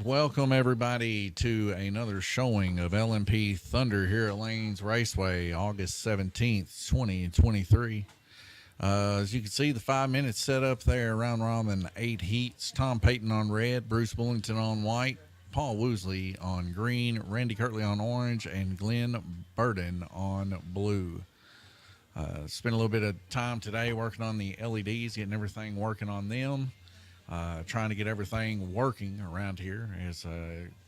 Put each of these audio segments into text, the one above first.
Welcome everybody to another showing of LMP Thunder here at Lanes Raceway, August 17th, 2023. As you can see, the 5 minutes set up there, round robin, 8 heats. Tom Payton on red, Bruce Bullington on white, Paul Woosley on green, Randy Kirtley on orange, and Glenn Burden on blue. Spent a little bit of time today working on the LEDs, getting everything working on them. Trying to get everything working around here as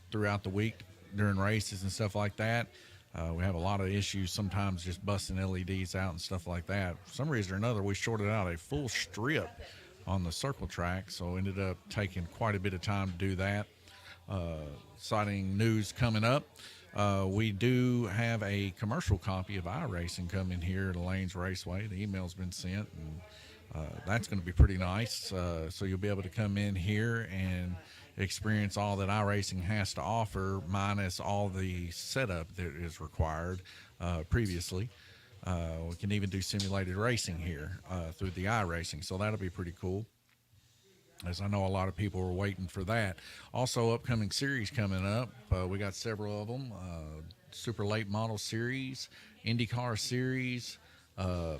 throughout the week during races and stuff like that. We have a lot of issues sometimes just busting LEDs out and stuff like that. For some reason or another, we shorted out a full strip on the circle track, so ended up taking quite a bit of time to do that. Exciting news coming up. We do have a commercial copy of iRacing coming here at Lanes Raceway. The email's been sent, and that's going to be pretty nice. So you'll be able to come in here and experience all that iRacing has to offer, minus all the setup that is required previously. We can even do simulated racing here through the iRacing, so that'll be pretty cool, as I know a lot of people are waiting for that. Also, upcoming series coming up. We got several of them. Super Late Model Series, IndyCar Series,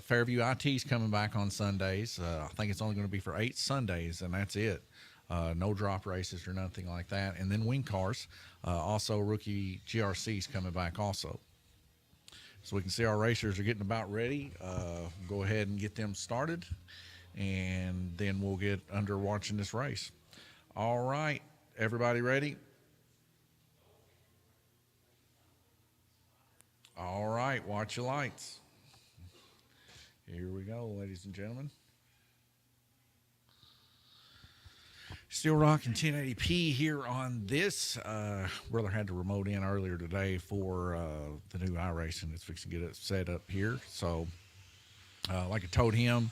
Fairview IT's coming back on Sundays. I think it's only going to be for 8 Sundays, and that's it. No drop races or nothing like that. And then Wing Cars, also Rookie GRC's coming back also. So we can see our racers are getting about ready. Go ahead and get them started, and then we'll get under watching this race. All right, everybody ready? All right, watch your lights. Here we go, ladies and gentlemen. Still rocking 1080p here on this. Brother had to remote in earlier today for the new iRacing that's fixing to get it set up here. So, like I told him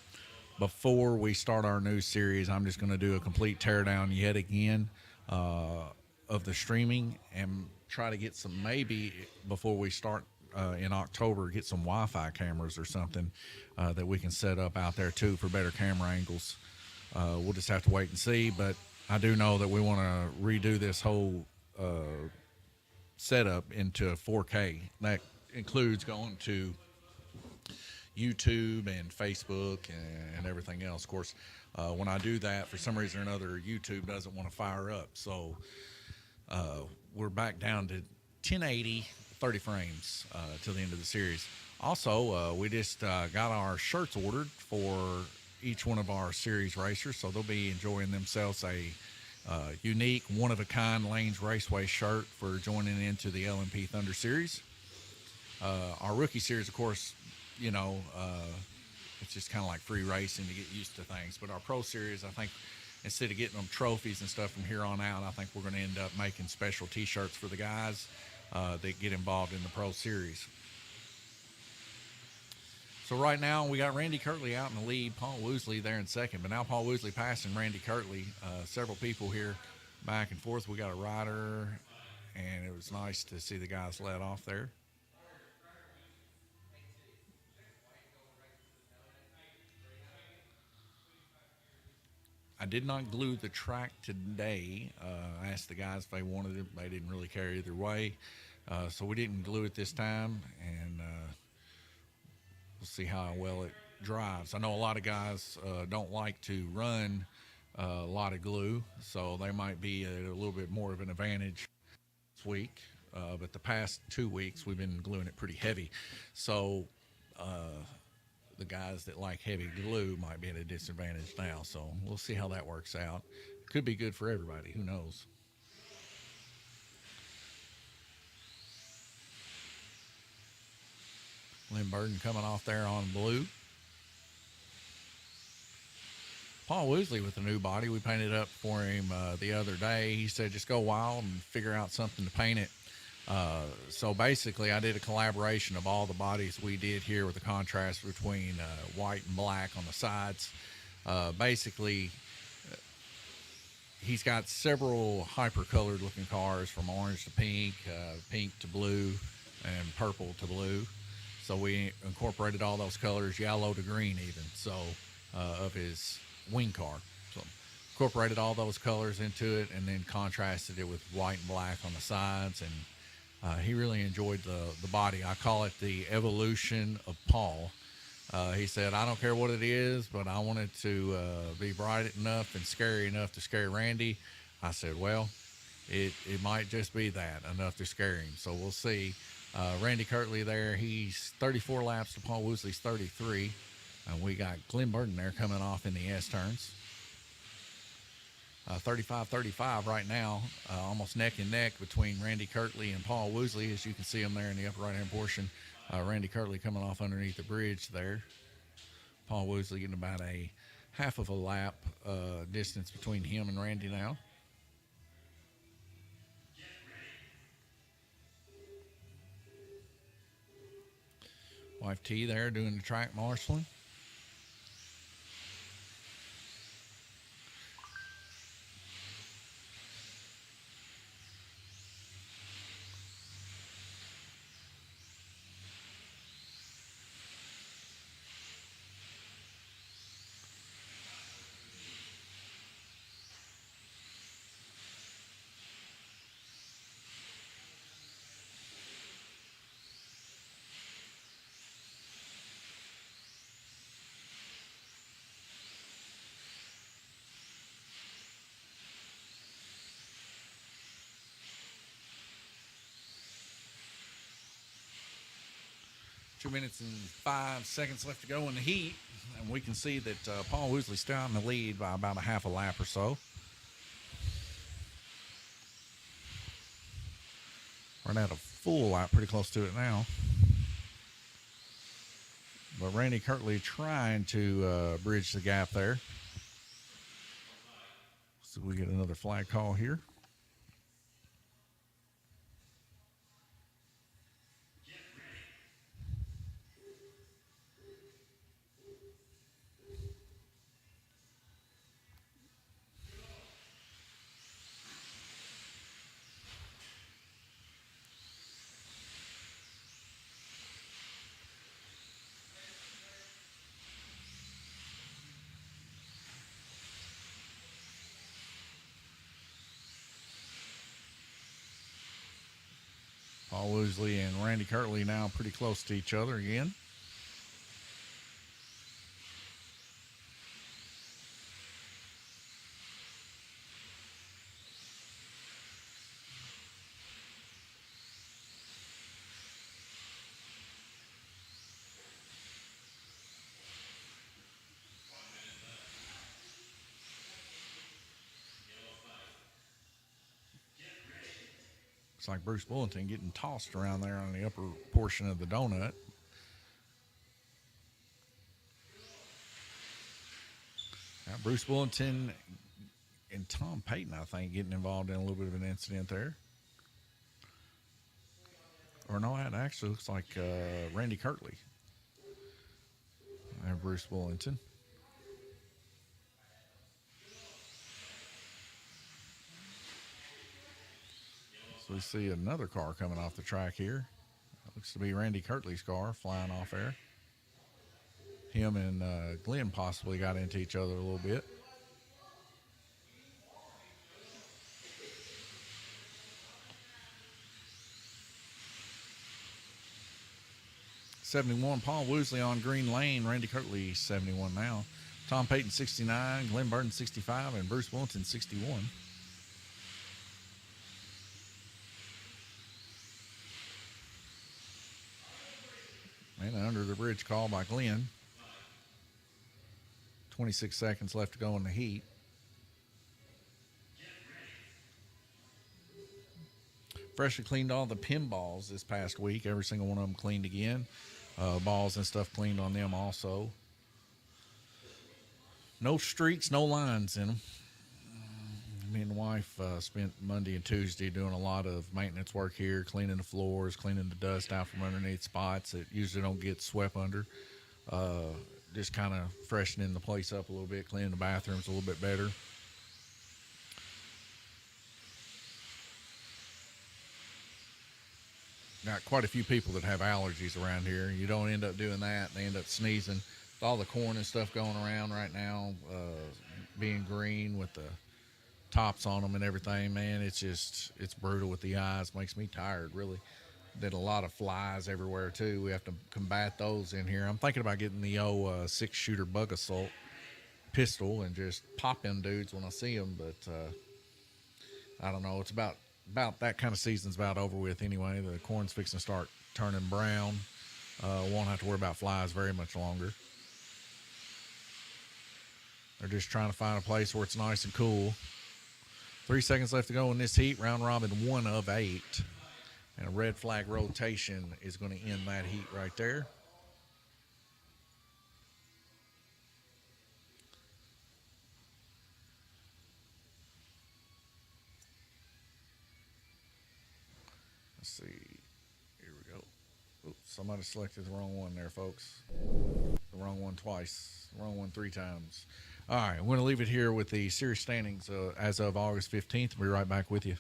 before we start our new series, I'm just going to do a complete teardown yet again of the streaming and try to get some, maybe before we start in October get some Wi-Fi cameras or something that we can set up out there too for better camera angles. We'll just have to wait and see, but I do know that we want to redo this whole setup into 4K. That includes going to YouTube and Facebook and everything else. Of course, when I do that, for some reason or another, YouTube doesn't want to fire up. So we're back down to 1080, 30 frames till the end of the series. Also, we just got our shirts ordered for each one of our series racers, so they'll be enjoying themselves a unique, one-of-a-kind Lanes Raceway shirt for joining into the LMP Thunder Series. Our rookie series, of course, you know, it's just kind of like free racing to get used to things. But our pro series, I think, instead of getting them trophies and stuff from here on out, I think we're going to end up making special T-shirts for the guys that get involved in the pro series. So right now we got Randy Kirtley out in the lead, Paul Woosley there in second. But now Paul Woosley passing Randy Kirtley. Several people here back and forth. We got a rider, and it was nice to see the guys let off there. I did not glue the track today. I asked the guys if they wanted it. They didn't really care either way. So we didn't glue it this time, and we'll see how well it drives. I know a lot of guys don't like to run a lot of glue, so they might be at a little bit more of an advantage this week. But the past 2 weeks, we've been gluing it pretty heavy. So the guys that like heavy glue might be at a disadvantage now. So we'll see how that works out. Could be good for everybody. Who knows? Lynn Burden coming off there on blue. Paul Woosley with the new body. We painted up for him the other day. He said just go wild and figure out something to paint it. So basically, I did a collaboration of all the bodies we did here with the contrast between white and black on the sides. Basically, he's got several hyper-colored looking cars from orange to pink, pink to blue, and purple to blue. So we incorporated all those colors, yellow to green even, so of his wing car. So incorporated all those colors into it and then contrasted it with white and black on the sides, and he really enjoyed the body. I call it the evolution of Paul. He said, I don't care what it is, but I want it to be bright enough and scary enough to scare Randy. I said, well, it might just be that, enough to scare him. So we'll see. Randy Kirtley there, he's 34 laps to Paul Woosley's 33. We got Glenn Burden there coming off in the S turns. 35-35 right now, almost neck and neck between Randy Kirtley and Paul Woosley, as you can see him there in the upper right-hand portion. Randy Kirtley coming off underneath the bridge there. Paul Woosley getting about a half of a lap distance between him and Randy now. Wife T there doing the track marshaling. Two minutes and 5 seconds left to go in the heat, and we can see that Paul Woosley's still in the lead by about a half a lap or so. Run out a full lap, pretty close to it now. But Randy Kirtley trying to bridge the gap there. So we get another flag call here. Paul Woosley and Randy Kirtley now pretty close to each other again. Looks like Bruce Bullington getting tossed around there on the upper portion of the donut. Now Bruce Bullington and Tom Payton, I think, getting involved in a little bit of an incident there. Or no, it actually looks like Randy Kirtley and Bruce Bullington. So we see another car coming off the track here. Looks to be Randy Kirtley's car flying off there. Him and Glenn possibly got into each other a little bit. '71, Paul Woosley on green lane. Randy Kirtley, 71 now. Tom Payton, 69. Glenn Burton, 65. And Bruce Wilton, 61. And under the bridge call by Glenn. 26 seconds left to go in the heat. Freshly cleaned all the pinballs this past week. Every single one of them cleaned again. Balls and stuff cleaned on them also. No streaks, no lines in them. Me and the wife spent Monday and Tuesday doing a lot of maintenance work here, cleaning the floors, cleaning the dust out from underneath spots that usually don't get swept under. Just kind of freshening the place up a little bit, cleaning the bathrooms a little bit better. Got quite a few people that have allergies around here. You don't end up doing that, and they end up sneezing. With all the corn and stuff going around right now, being green with the tops on them and everything, man, it's brutal with the eyes. Makes me tired, really. Did a lot of flies everywhere, too. We have to combat those in here. I'm thinking about getting the old 6-shooter bug assault pistol and just pop them dudes when I see them, but I don't know. It's about that kind of season's about over with anyway. The corn's fixing to start turning brown. Won't have to worry about flies very much longer. They're just trying to find a place where it's nice and cool. 3 seconds left to go in this heat. Round robin 1 of 8. And a red flag rotation is going to end that heat right there. Let's see. Here we go. Oops, somebody selected the wrong one there, folks. The wrong one twice. The wrong one 3 times. All right, I'm going to leave it here with the series standings as of August 15th. We'll be right back with you.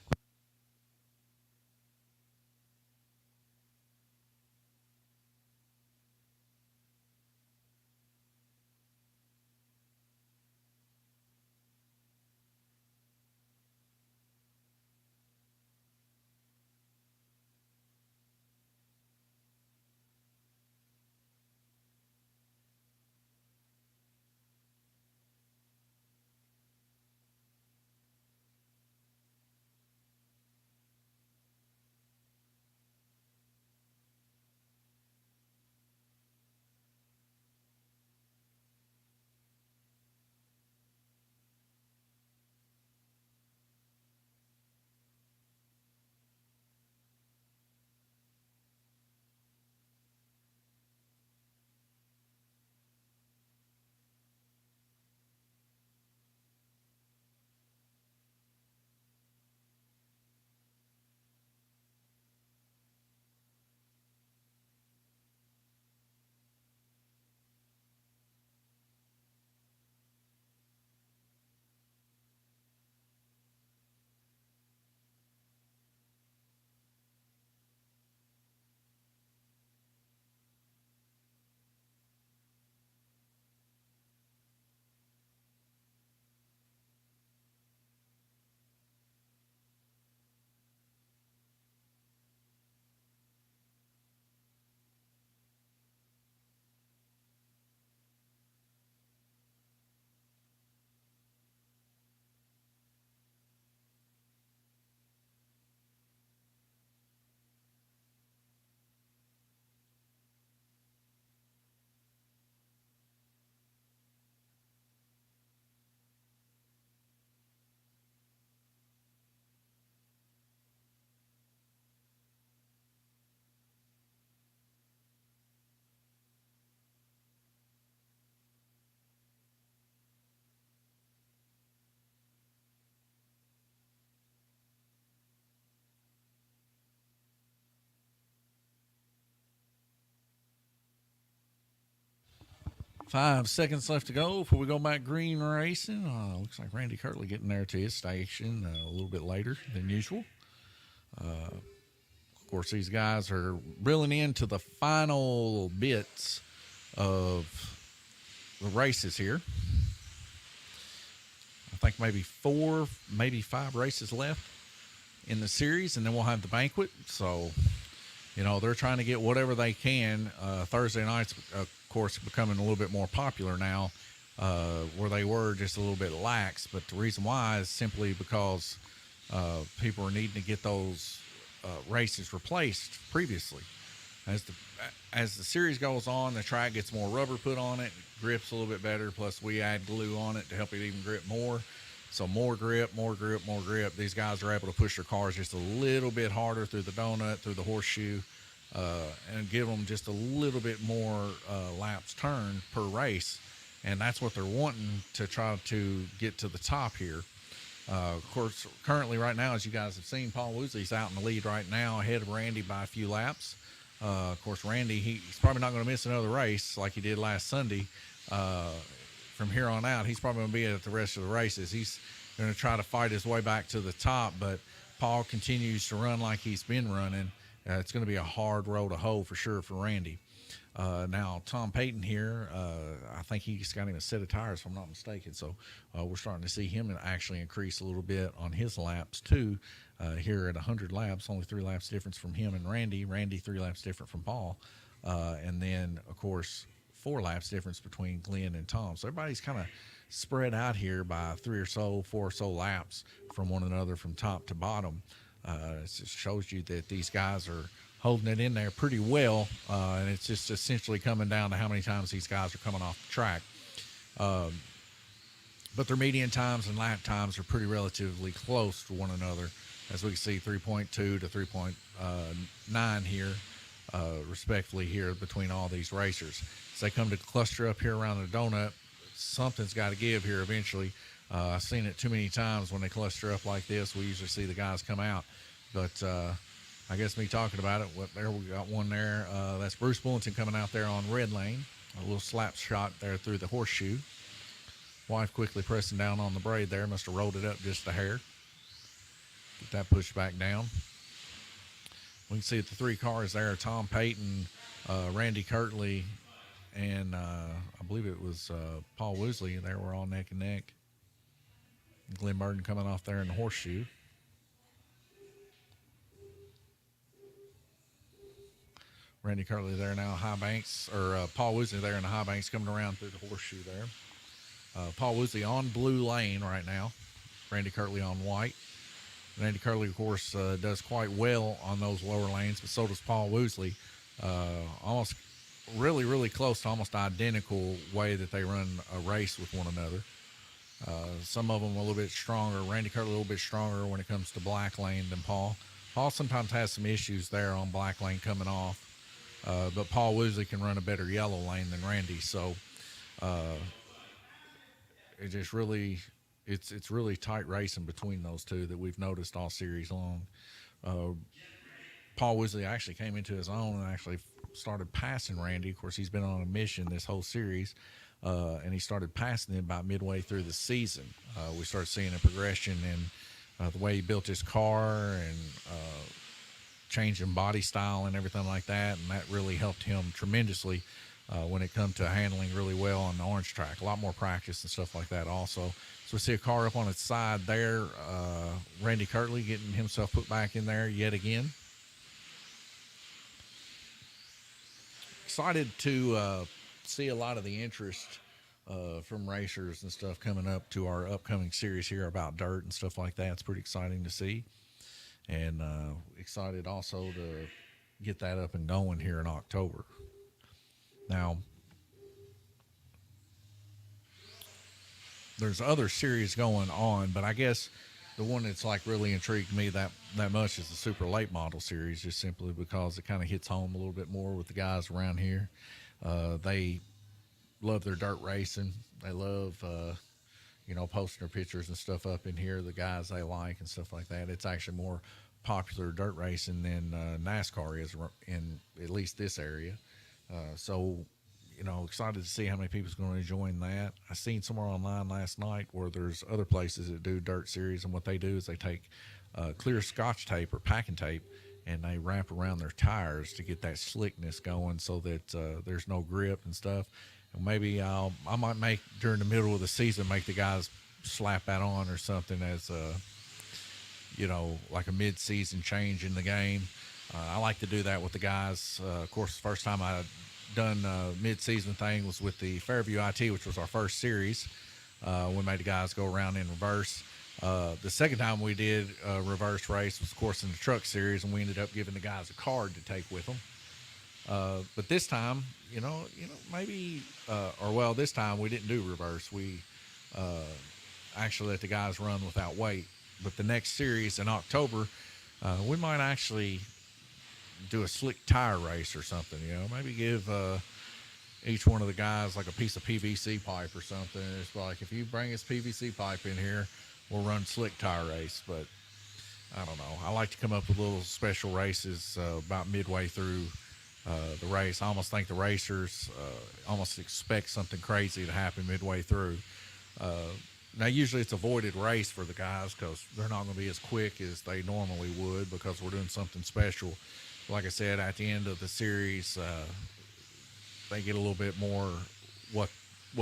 5 seconds left to go before we go back green racing. Looks like Randy Kirtley getting there to his station a little bit later than usual. Of course, these guys are reeling into the final bits of the races here. I think maybe 4, maybe 5 races left in the series, and then we'll have the banquet. So, you know, they're trying to get whatever they can. Thursday nights, of course, becoming a little bit more popular now, where they were just a little bit lax. But the reason why is simply because people are needing to get those races replaced previously. As the series goes on, the track gets more rubber put on it, grips a little bit better, plus we add glue on it to help it even grip more. So more grip, more grip, more grip. These guys are able to push their cars just a little bit harder through the donut, through the horseshoe, and give them just a little bit more laps turned per race. And that's what they're wanting to try to get to the top here. Of course, currently right now, as you guys have seen, Paul Woosley's out in the lead right now, ahead of Randy by a few laps. Of course, Randy, he's probably not going to miss another race like he did last Sunday. From here on out, he's probably going to be at the rest of the races. He's going to try to fight his way back to the top, but Paul continues to run like he's been running. It's going to be a hard road to hoe for sure for Randy. Now, Tom Payton here, I think he's got him a set of tires, if I'm not mistaken. So we're starting to see him actually increase a little bit on his laps, too. Here at 100 laps, only 3 laps difference from him and Randy. Randy, 3 laps different from Paul. And then, of course, 4 laps difference between Glenn and Tom. So everybody's kind of spread out here by 3 or so, 4 or so laps from one another from top to bottom. It just shows you that these guys are holding it in there pretty well, and it's just essentially coming down to how many times these guys are coming off the track. But their median times and lap times are pretty relatively close to one another, as we can see 3.2 to 3.9 here, respectively here between all these racers. As they come to cluster up here around the donut, something's got to give here eventually. I've seen it too many times when they cluster up like this. We usually see the guys come out, but I guess me talking about it, there we got one there. That's Bruce Bullington coming out there on red lane. A little slap shot there through the horseshoe. Wife quickly pressing down on the braid there. Must have rolled it up just a hair. Get that pushed back down. We can see that the 3 cars there, Tom Payton, Randy Kirtley, and I believe it was Paul Woosley. They were all neck and neck. Glenn Burton coming off there in the horseshoe. Randy Kirtley there now, high banks, or Paul Woosley there in the high banks coming around through the horseshoe there. Paul Woosley on blue lane right now. Randy Kirtley on white. Randy Kirtley, of course, does quite well on those lower lanes, but so does Paul Woosley. Almost really, really close to almost identical way that they run a race with one another. Some of them a little bit stronger. Randy Kirtley a little bit stronger when it comes to black lane than Paul. Paul sometimes has some issues there on black lane coming off. But Paul Woosley can run a better yellow lane than Randy. So it just really, it's really tight racing between those two that we've noticed all series long. Paul Woosley actually came into his own and actually started passing Randy. Of course, he's been on a mission this whole series, and he started passing him about midway through the season. We started seeing a progression in the way he built his car and changing body style and everything like that, and that really helped him tremendously when it come to handling really well on the orange track. A lot more practice and stuff like that also. So we see a car up on its side there. Randy Kirtley getting himself put back in there yet again. Excited to see a lot of the interest from racers and stuff coming up to our upcoming series here about dirt and stuff like that. It's pretty exciting to see. And excited also to get that up and going here in October. Now, there's other series going on, but I guess the one that's like really intrigued me that much is the Super Late Model Series, just simply because it kind of hits home a little bit more with the guys around here. They love their dirt racing. They love, posting their pictures and stuff up in here, the guys they like and stuff like that. It's actually more popular dirt racing than NASCAR is in at least this area. So excited to see how many people's going to join that. I seen somewhere online last night where there's other places that do dirt series, and what they do is they take clear Scotch tape or packing tape, and they wrap around their tires to get that slickness going, so that there's no grip and stuff. And maybe I might make during the middle of the season, make the guys slap that on or something as like a mid-season change in the game. I like to do that with the guys. Of course, the first time I done mid-season thing was with the Fairview IT, which was our first series. We made the guys go around in reverse. The second time we did a reverse race was, of course, in the truck series, and we ended up giving the guys a card to take with them. But this time, this time we didn't do reverse. We actually let the guys run without weight. But the next series in October, we might actually do a slick tire race or something. Maybe give each one of the guys like a piece of PVC pipe or something. It's like, if you bring us PVC pipe in here, we'll run slick tire race. But I don't know. I like to come up with little special races about midway through the race. I almost think the racers almost expect something crazy to happen midway through. Now, usually it's avoided race for the guys because they're not going to be as quick as they normally would, because we're doing something special. Like I said, at the end of the series, they get a little bit more what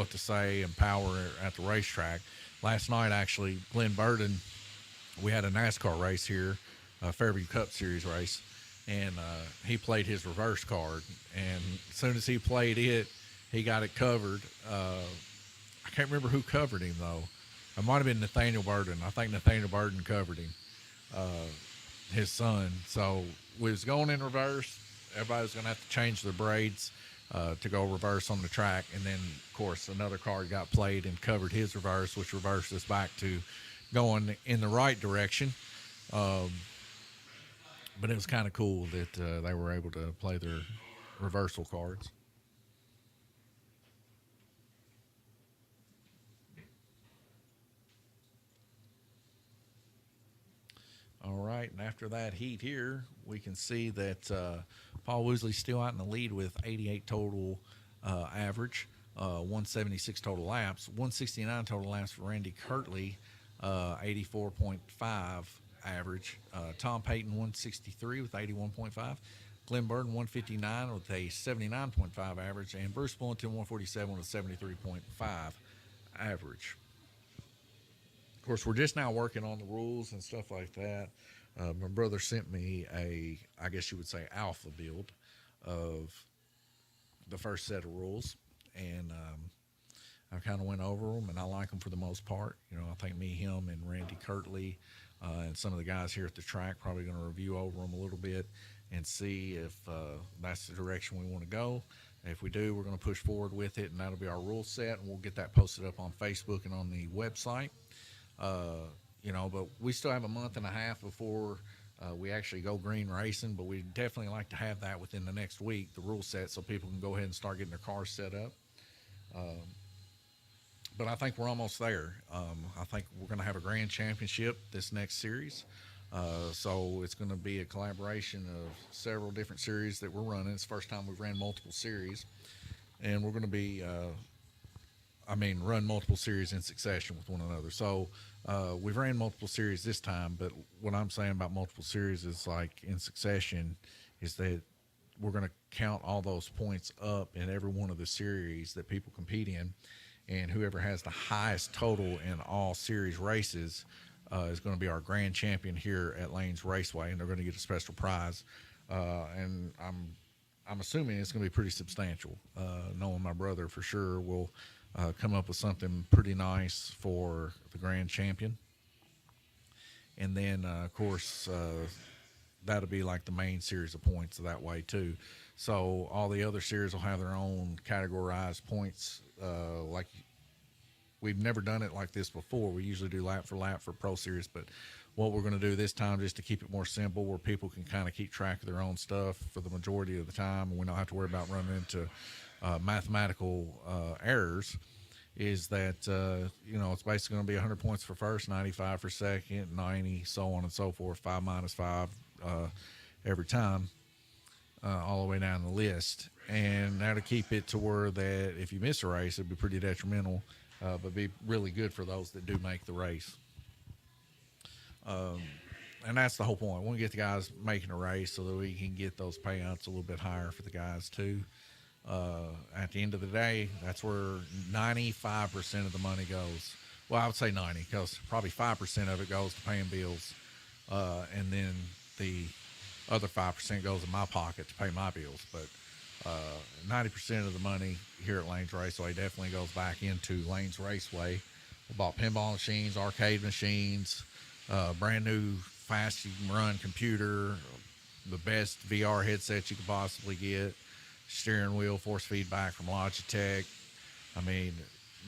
to say and power at the racetrack. Last night, actually, Glenn Burden, we had a NASCAR race here, a Fairview Cup Series race, and he played his reverse card. And as soon as he played it, he got it covered. I can't remember who covered him, though. It might have been Nathaniel Burden. I think Nathaniel Burden covered him, his son. So we was going in reverse. Everybody was going to have to change their braids to go reverse on the track. And then, of course, another card got played and covered his reverse, which reversed us back to going in the right direction. But it was kind of cool that they were able to play their reversal cards. All right, and after that heat here, we can see that Paul Woosley's still out in the lead with 88 total average, 176 total laps, 169 total laps for Randy Kirtley, 84.5 average. Tom Payton, 163 with 81.5. Glenn Burden, 159 with a 79.5 average. And Bruce Bullington, 147 with a 73.5 average. Of course, we're just now working on the rules and stuff like that. My brother sent me I guess you would say, alpha build of the first set of rules. And I kind of went over them, and I like them for the most part. I think me, him, and Randy Kirtley and some of the guys here at the track probably going to review over them a little bit and see if that's the direction we want to go. If we do, we're going to push forward with it, and that'll be our rule set, and we'll get that posted up on Facebook and on the website. But we still have a month and a half before we actually go green racing, but we definitely like to have that within the next week, the rule set, so people can go ahead and start getting their cars set up. But I think we're almost there. I think we're going to have a grand championship this next series. So it's going to be a collaboration of several different series that we're running. It's the first time we've ran multiple series, and we're going to be run multiple series in succession with one another. So we've ran multiple series this time, but what I'm saying about multiple series is like in succession is that we're going to count all those points up in every one of the series that people compete in, and whoever has the highest total in all series races is going to be our grand champion here at Lanes Raceway, and they're going to get a special prize. And I'm assuming it's going to be pretty substantial. Knowing my brother for sure will come up with something pretty nice for the grand champion. And then, of course, that'll be like the main series of points that way too. So all the other series will have their own categorized points. Like we've never done it like this before. We usually do lap for lap for Pro Series, but what we're going to do this time, just to keep it more simple, where people can kind of keep track of their own stuff for the majority of the time, and we don't have to worry about running into mathematical errors, is that it's basically going to be 100 points for first, 95 for second, 90, so on and so forth, 5 minus 5 every time. all the way down the list, and that'll keep it to where that if you miss a race, it'd be pretty detrimental, but be really good for those that do make the race. And that's the whole point. We want to get the guys making a race so that we can get those payouts a little bit higher for the guys too. At the end of the day, that's where 95% of the money goes. Well, I would say 90 because probably 5% of it goes to paying bills. And then the other 5% goes in my pocket to pay my bills. But 90% of the money here at Lanes Raceway definitely goes back into Lanes Raceway. We bought pinball machines, arcade machines, brand new fast you can run computer, the best VR headset you could possibly get, steering wheel, force feedback from Logitech. I mean,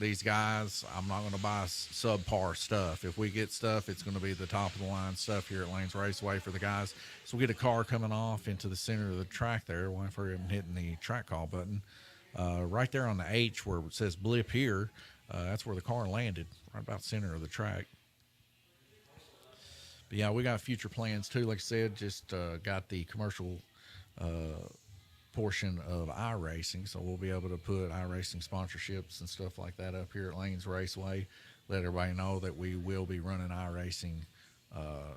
these guys, I'm not going to buy subpar stuff. If we get stuff, it's going to be the top of the line stuff here at Lanes Raceway for the guys. So we get a car coming off into the center of the track there, waiting for him hitting the track call button. Right there on the H where it says blip here, that's where the car landed, right about the center of the track. But yeah, we got future plans too. Like I said, just got the commercial portion of iRacing, so we'll be able to put iRacing sponsorships and stuff like that up here at Lanes Raceway. Let everybody know that we will be running iRacing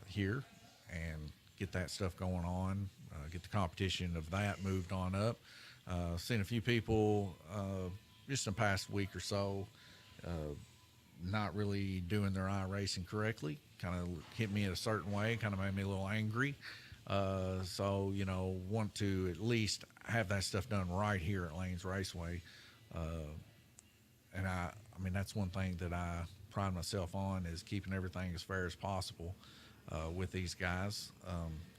here and get that stuff going on. Get the competition of that moved on up. Seen a few people just in the past week or so not really doing their iRacing correctly. Kind of hit me in a certain way, kind of made me a little angry. So, you know, want to at least have that stuff done right here at Lanes Raceway. And I mean, that's one thing that I pride myself on is keeping everything as fair as possible with these guys.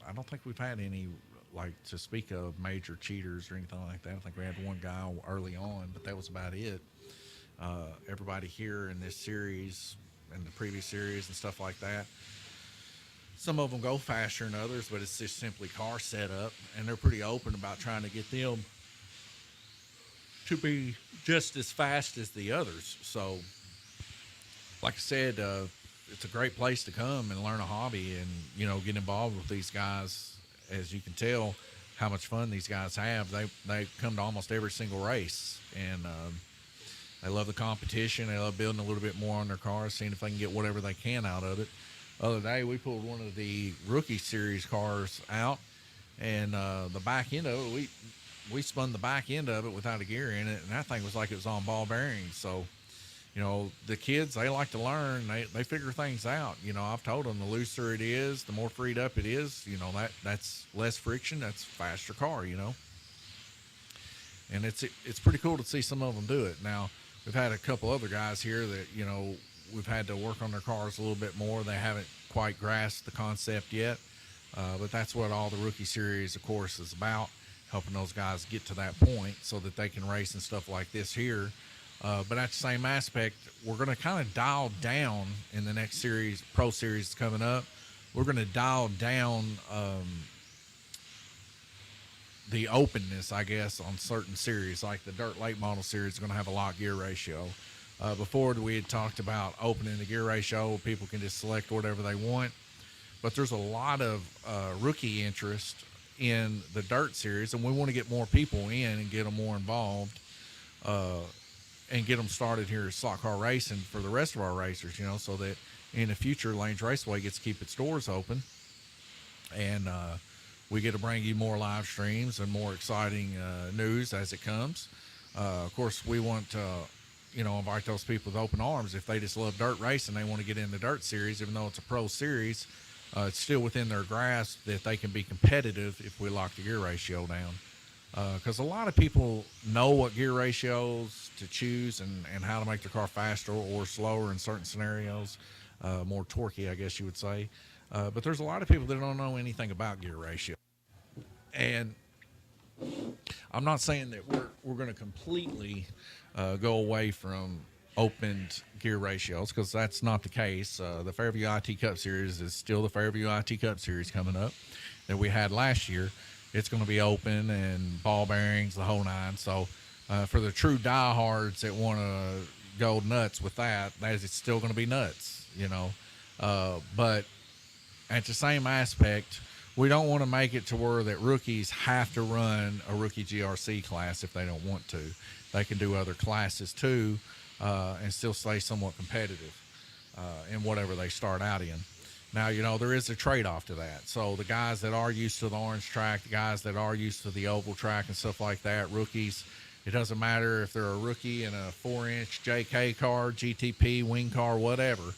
I don't think we've had any, like, to speak of major cheaters or anything like that. I think we had one guy early on, but that was about it. Everybody here in this series and the previous series and stuff like that, some of them go faster than others, but it's just simply car setup, and they're pretty open about trying to get them to be just as fast as the others. So, like I said, it's a great place to come and learn a hobby and, you know, get involved with these guys. As you can tell how much fun these guys have. They come to almost every single race, and they love the competition. They love building a little bit more on their cars, seeing if they can get whatever they can out of it. The other day, we pulled one of the Rookie Series cars out, and the back end of it, we spun the back end of it without a gear in it, and that thing was like it was on ball bearings. So, you know, the kids, they like to learn. They figure things out. You know, I've told them the looser it is, the more freed up it is, you know, that's less friction, that's a faster car, you know. And it's pretty cool to see some of them do it. Now, we've had a couple other guys here that, you know, we've had to work on their cars a little bit more. They haven't quite grasped the concept yet, but that's what all the Rookie Series, of course, is about, helping those guys get to that point so that they can race and stuff like this here. But at the same aspect, we're going to kind of dial down in the next series, Pro Series coming up. We're going to dial down the openness, I guess, on certain series, like the Dirt Late Model Series is going to have a lock gear ratio. Before we had talked about opening the gear ratio, people can just select whatever they want. But there's a lot of rookie interest in the Dirt Series, and we want to get more people in and get them more involved and get them started here at slot car racing for the rest of our racers, you know, so that in the future, Lanes Raceway gets to keep its doors open, and we get to bring you more live streams and more exciting news as it comes. Of course, we want to, you know, invite those people with open arms. If they just love dirt racing, they want to get in the Dirt Series, even though it's a pro series, it's still within their grasp that they can be competitive if we lock the gear ratio down. Because a lot of people know what gear ratios to choose and how to make their car faster or slower in certain scenarios, more torquey, I guess you would say. But there's a lot of people that don't know anything about gear ratio. And I'm not saying that we're going to completely go away from opened gear ratios, because that's not the case. The Fairview IT Cup Series is still the Fairview IT Cup Series coming up that we had last year. It's going to be open and ball bearings, the whole nine. So for the true diehards that want to go nuts with that, it's still going to be nuts, you know. But at the same aspect, we don't want to make it to where that rookies have to run a rookie GRC class if they don't want to. They can do other classes too, and still stay somewhat competitive in whatever they start out in. Now, there is a trade-off to that. So the guys that are used to the orange track, the guys that are used to the oval track and stuff like that, rookies, it doesn't matter if they're a rookie in a 4-inch JK car, GTP, wing car, whatever,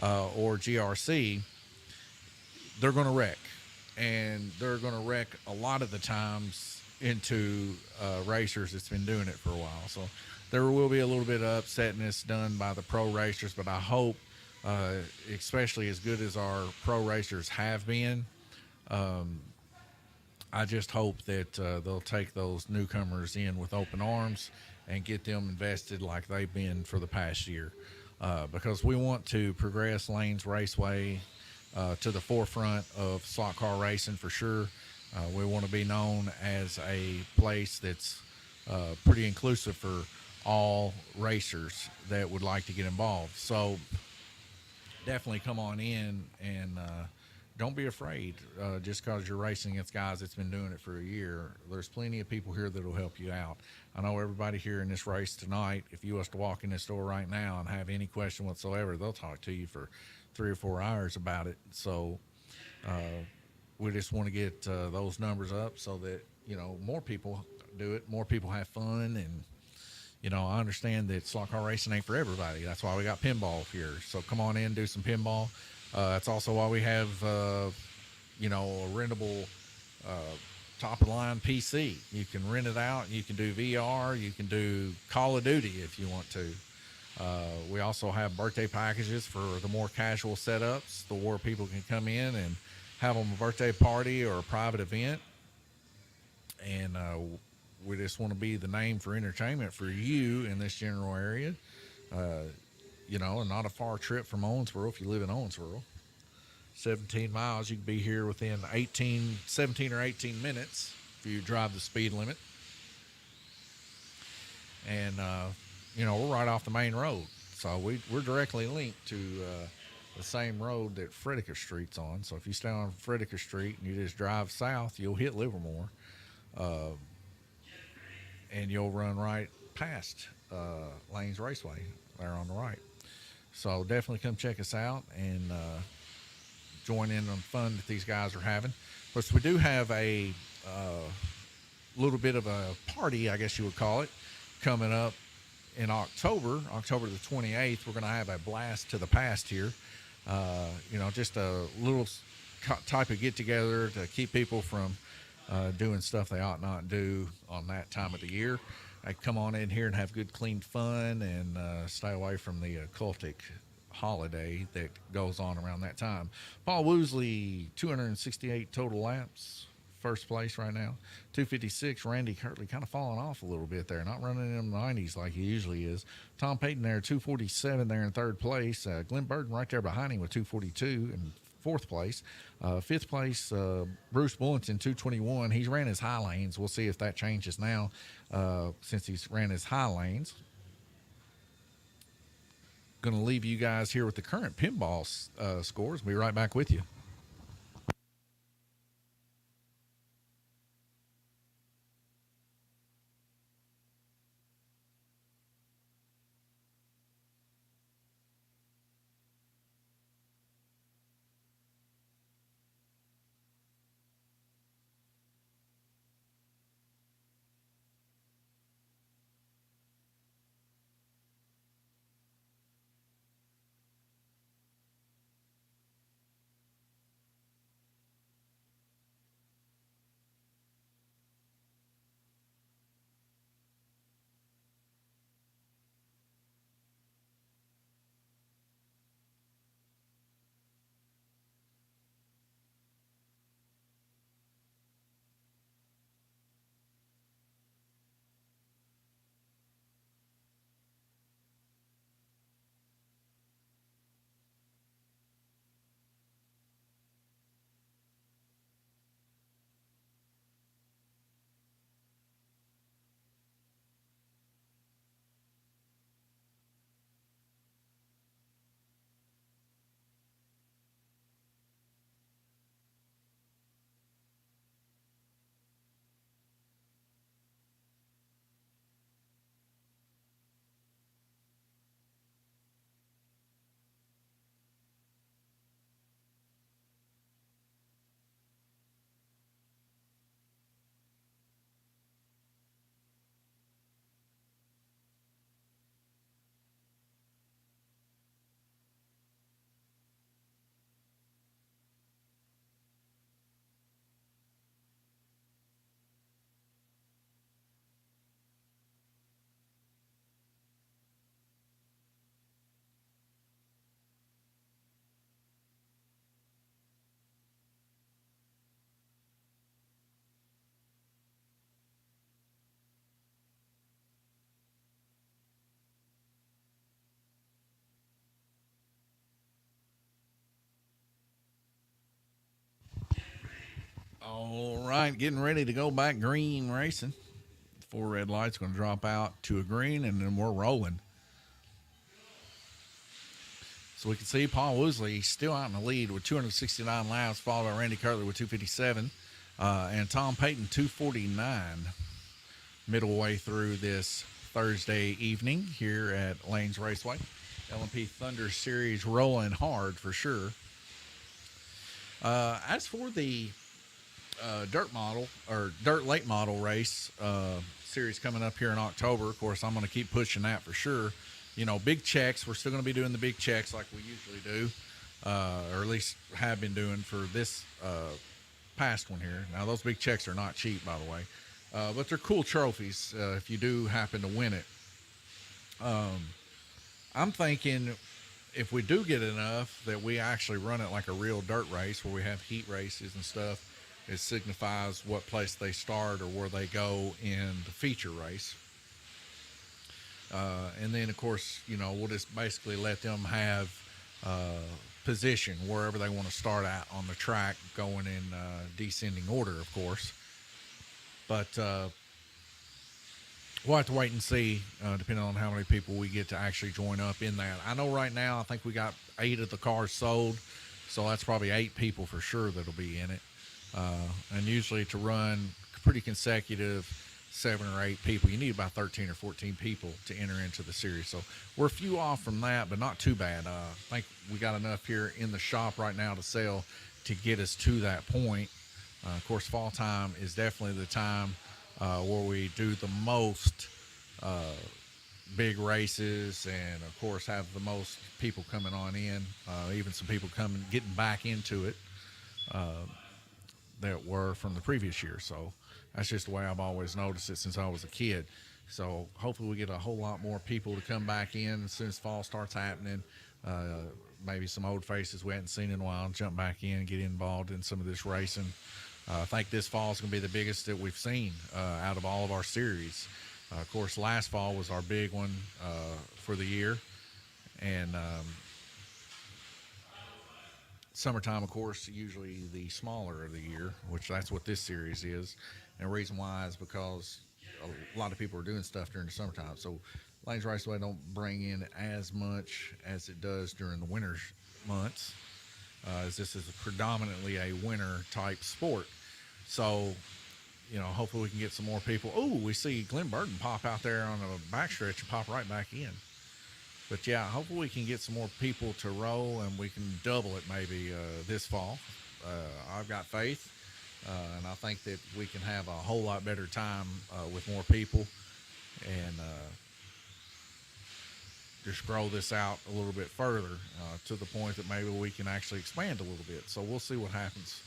or GRC, they're going to wreck. And they're going to wreck a lot of the times into racers that's been doing it for a while. So there will be a little bit of upsetness done by the pro racers, but I hope, especially as good as our pro racers have been, I just hope that they'll take those newcomers in with open arms and get them invested like they've been for the past year, because we want to progress Lanes Raceway to the forefront of slot car racing for sure. We want to be known as a place that's pretty inclusive for all racers that would like to get involved. So definitely come on in and don't be afraid just because you're racing against guys that's been doing it for a year. There's plenty of people here that will help you out. I know everybody here in this race tonight, if you was to walk in this door right now and have any question whatsoever, they'll talk to you for 3 or 4 hours about it. So we just want to get those numbers up so that, more people do it, more people have fun. And, I understand that slot car racing ain't for everybody. That's why we got pinball here. So come on in, do some pinball. That's also why we have, a rentable top-of-the-line PC. You can rent it out. You can do VR. You can do Call of Duty if you want to. We also have birthday packages for the more casual setups, where people can come in and have them a birthday party or a private event. And we just want to be the name for entertainment for you in this general area. And not a far trip from Owensboro if you live in Owensboro. 17 miles, you can be here within 17 or 18 minutes if you drive the speed limit. And, we're right off the main road. So we're directly linked to the same road that Fredegar Street's on. So if you stay on Fredegar Street and you just drive south, you'll hit Livermore. And you'll run right past Lanes Raceway there on the right. So definitely come check us out and join in on the fun that these guys are having. Of course, we do have a little bit of a party, I guess you would call it, coming up in October the 28th. We're going to have a blast to the past here. Just a little type of get together to keep people from doing stuff they ought not do on that time of the year. I come on in here and have good, clean fun and stay away from the cultic holiday that goes on around that time. Paul Woosley, 268 total laps, first place right now. 256, Randy Kirtley kind of falling off a little bit there, not running in the 90s like he usually is. Tom Payton there, 247 there in third place. Glenn Burden right there behind him with 242 and fourth place. Fifth place, Bruce Bullington, 221. He's ran his high lanes. We'll see if that changes now since he's ran his high lanes. Going to leave you guys here with the current pinball scores. Be right back with you. All right, getting ready to go back green racing. 4 red lights going to drop out to a green, and then we're rolling. So we can see Paul Woosley still out in the lead with 269 laps, followed by Randy Kirtley with 257, and Tom Payton 249. Middle way through this Thursday evening here at Lanes Raceway. LMP Thunder Series rolling hard for sure. As for the dirt late model race series coming up here in October, of course, I'm going to keep pushing that for sure. You know, big checks. We're still going to be doing the big checks like we usually do, or at least have been doing for this past one here. Now, those big checks are not cheap, by the way, but they're cool trophies if you do happen to win it. I'm thinking if we do get enough that we actually run it like a real dirt race where we have heat races and stuff, it signifies what place they start or where they go in the feature race. And then, of course, you know, we'll just basically let them have position wherever they want to start at on the track, going in descending order, of course. But we'll have to wait and see, depending on how many people we get to actually join up in that. I know right now, I think we got 8 of the cars sold, so that's probably 8 people for sure that'll be in it. And usually to run pretty consecutive 7 or 8 people, you need about 13 or 14 people to enter into the series. So we're a few off from that, but not too bad. I think we got enough here in the shop right now to sell to get us to that point. Of course, fall time is definitely the time where we do the most big races, and of course have the most people coming on in, even some people getting back into it that were from the previous year. So that's just the way I've always noticed it since I was a kid. So hopefully we get a whole lot more people to come back in as soon as fall starts happening. Maybe some old faces we hadn't seen in a while jump back in and get involved in some of this racing. I think this fall is going to be the biggest that we've seen out of all of our series. Of course, last fall was our big one for the year. And summertime, of course, usually the smaller of the year, which that's what this series is. And the reason why is because a lot of people are doing stuff during the summertime. So Lanes Raceway don't bring in as much as it does during the winter months, as this is predominantly a winter type sport. So, you know, hopefully we can get some more people. Oh, we see Glenn Burton pop out there on a backstretch and pop right back in. But yeah, hopefully we can get some more people to roll and we can double it maybe this fall. I've got faith, and I think that we can have a whole lot better time with more people and just grow this out a little bit further to the point that maybe we can actually expand a little bit. So we'll see what happens,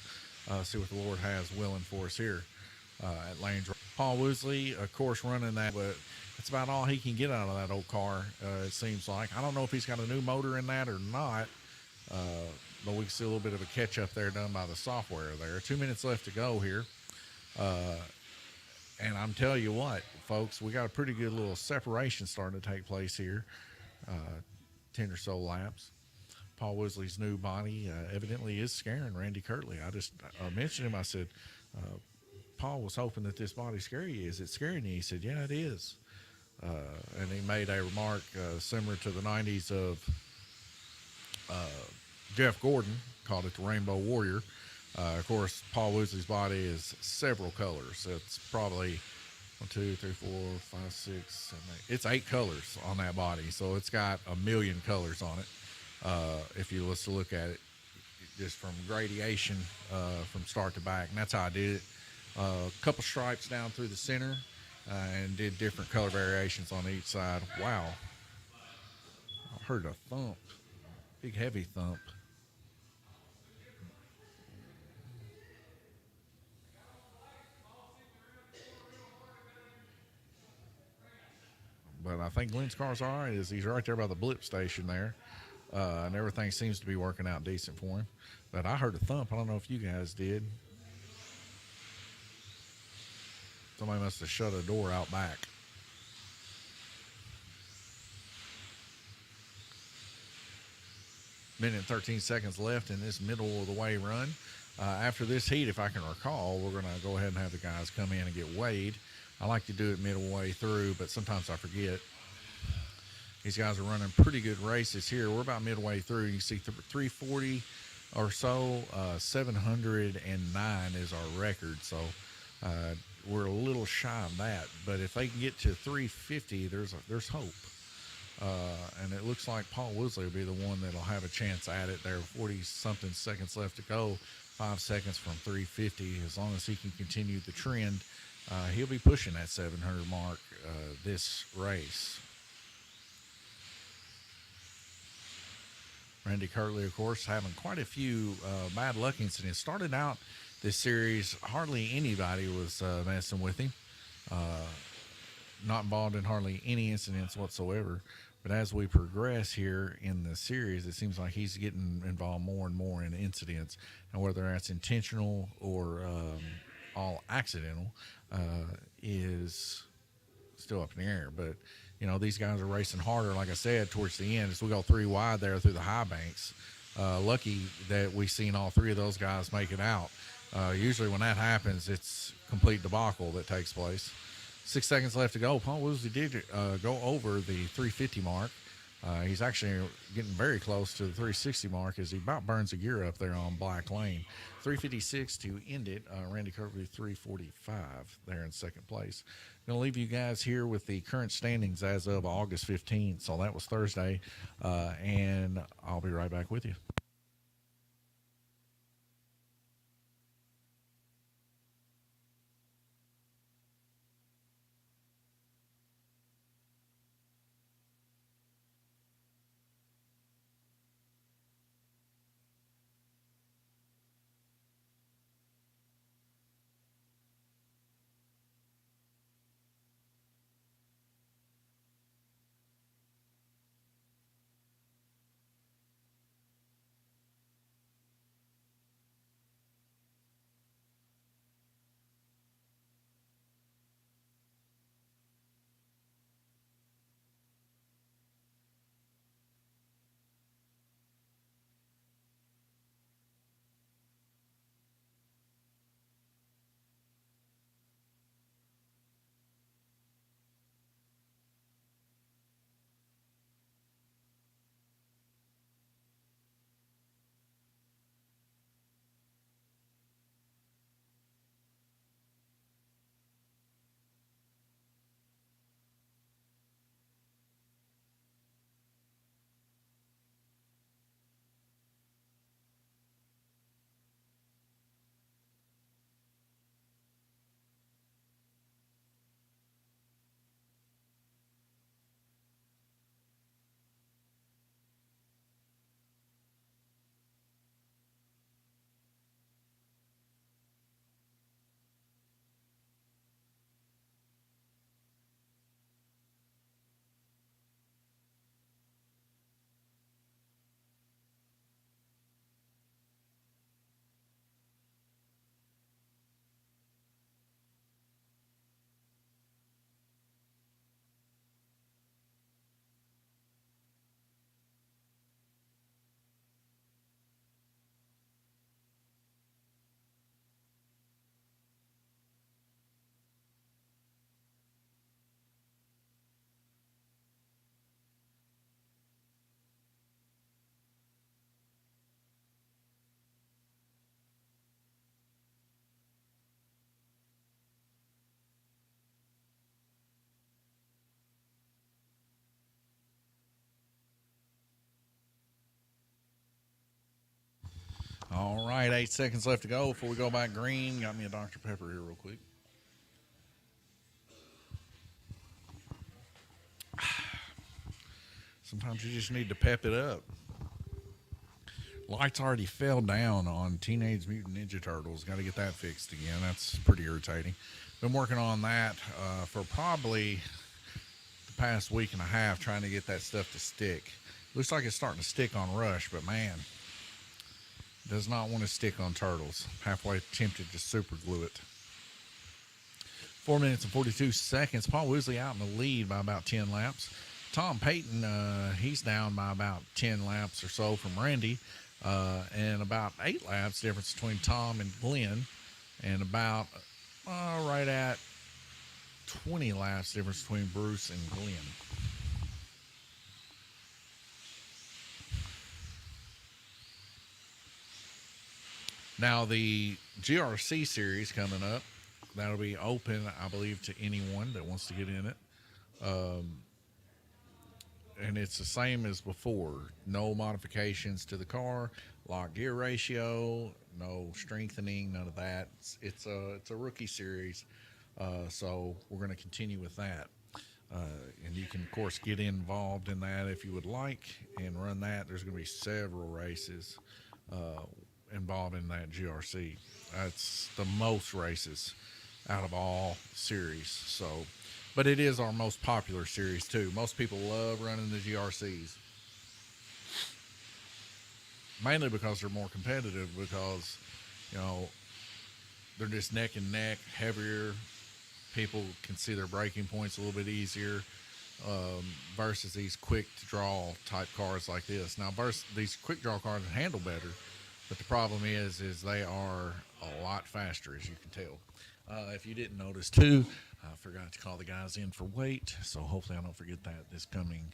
see what the Lord has willing for us here at Lanes. Paul Woosley, of course, running that, but that's about all he can get out of that old car, it seems like. I don't know if he's got a new motor in that or not, but we can see a little bit of a catch-up there done by the software there. 2 minutes left to go here. And I'm telling you what, folks, we got a pretty good little separation starting to take place here. 10 or so laps. Paul Woosley's new body evidently is scaring Randy Kirtley. I just mentioned him. I said, Paul was hoping that this body scared you. Is it scaring you? He said, yeah, it is. And he made a remark similar to the 90s of Jeff Gordon, called it the Rainbow Warrior. Of course, Paul Woosley's body is several colors. It's probably 1, 2, 3, 4, 5, 6, 7, 8. It's 8 colors on that body, so it's got a million colors on it. If you was to look at it, just from gradation from start to back, and that's how I did it. A couple stripes down through the center, and did different color variations on each side. Wow, I heard a thump, big heavy thump. But I think Glenn's car's all right. He's right there by the blip station there. And everything seems to be working out decent for him. But I heard a thump. I don't know if you guys did. Somebody must have shut a door out back. Minute and 13 seconds left in this middle of the way run. After this heat, if I can recall, we're going to go ahead and have the guys come in and get weighed. I like to do it midway through, but sometimes I forget. These guys are running pretty good races here. We're about midway through. You see 340 or so. 709 is our record, so we're a little shy of that. But if they can get to 350, there's hope. And it looks like Paul Woodley will be the one that'll have a chance at it. There are 40-something seconds left to go. 5 seconds from 350. As long as he can continue the trend, he'll be pushing that 700 mark this race. Randy Kirtley, of course, having quite a few bad luck incidents. Started out this series, hardly anybody was messing with him. Not involved in hardly any incidents whatsoever. But as we progress here in the series, it seems like he's getting involved more and more in incidents. And whether that's intentional or all accidental is still up in the air. But, you know, these guys are racing harder, like I said, towards the end as we go 3 wide there through the high banks. Lucky that we've seen all 3 of those guys make it out. Usually when that happens, it's complete debacle that takes place. 6 seconds left to go. Paul Woodley did go over the 350 mark. He's actually getting very close to the 360 mark as he about burns a gear up there on Black Lane. 356 to end it. Randy Kirby 345 there in second place. Going to leave you guys here with the current standings as of August 15th. So that was Thursday, and I'll be right back with you. All right, 8 seconds left to go before we go back green. Got me a Dr. Pepper here real quick. Sometimes you just need to pep it up. Lights already fell down on Teenage Mutant Ninja Turtles. Got to get that fixed again. That's pretty irritating. Been working on that for probably the past week and a half, trying to get that stuff to stick. Looks like it's starting to stick on Rush, but man, does not want to stick on Turtles. Halfway tempted to super glue it. 4 minutes and 42 seconds. Paul Woodley out in the lead by about 10 laps. Tom Payton, he's down by about 10 laps or so from Randy. and about 8 laps difference between Tom and Glenn, and about right at 20 laps difference between Bruce and Glenn. Now the GRC series coming up, that'll be open, I believe, to anyone that wants to get in it. And it's the same as before. No modifications to the car, lock gear ratio, no strengthening, none of that. It's a rookie series, so we're going to continue with that. And you can, of course, get involved in that if you would like and run that. There's going to be several races involved in that GRC. That's the most races out of all series. So, but it is our most popular series too. Most people love running the GRCs, mainly because they're more competitive. Because you know they're just neck and neck, heavier. People can see their braking points a little bit easier versus these quick to draw type cars like this. Now, versus these quick draw cars handle better, but the problem is they are a lot faster, as you can tell. If you didn't notice too, I forgot to call the guys in for weight, so hopefully I don't forget that this coming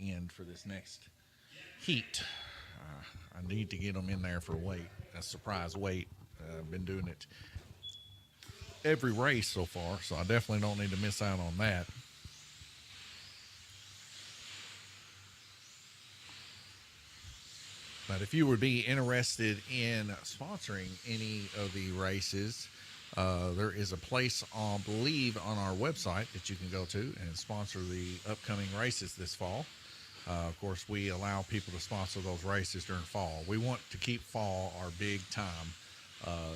end for this next heat. I need to get them in there for weight, a surprise weight. I've been doing it every race so far, so I definitely don't need to miss out on that. But if you would be interested in sponsoring any of the races, there is a place, I believe, on our website that you can go to and sponsor the upcoming races this fall. Of course, we allow people to sponsor those races during fall. We want to keep fall our big time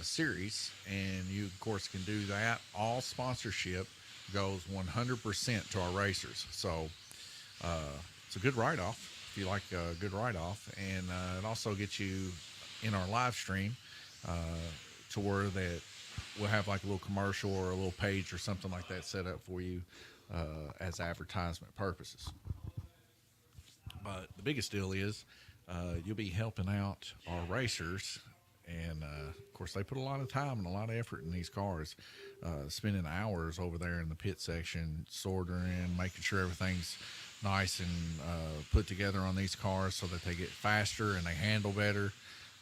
series, and you, of course, can do that. All sponsorship goes 100% to our racers. So it's a good write-off if you like a good write-off, and it also gets you in our live stream to where that we'll have like a little commercial or a little page or something like that set up for you as advertisement purposes. But the biggest deal is you'll be helping out our racers, and of course they put a lot of time and a lot of effort in these cars, spending hours over there in the pit section soldering, making sure everything's nice and put together on these cars so that they get faster and they handle better.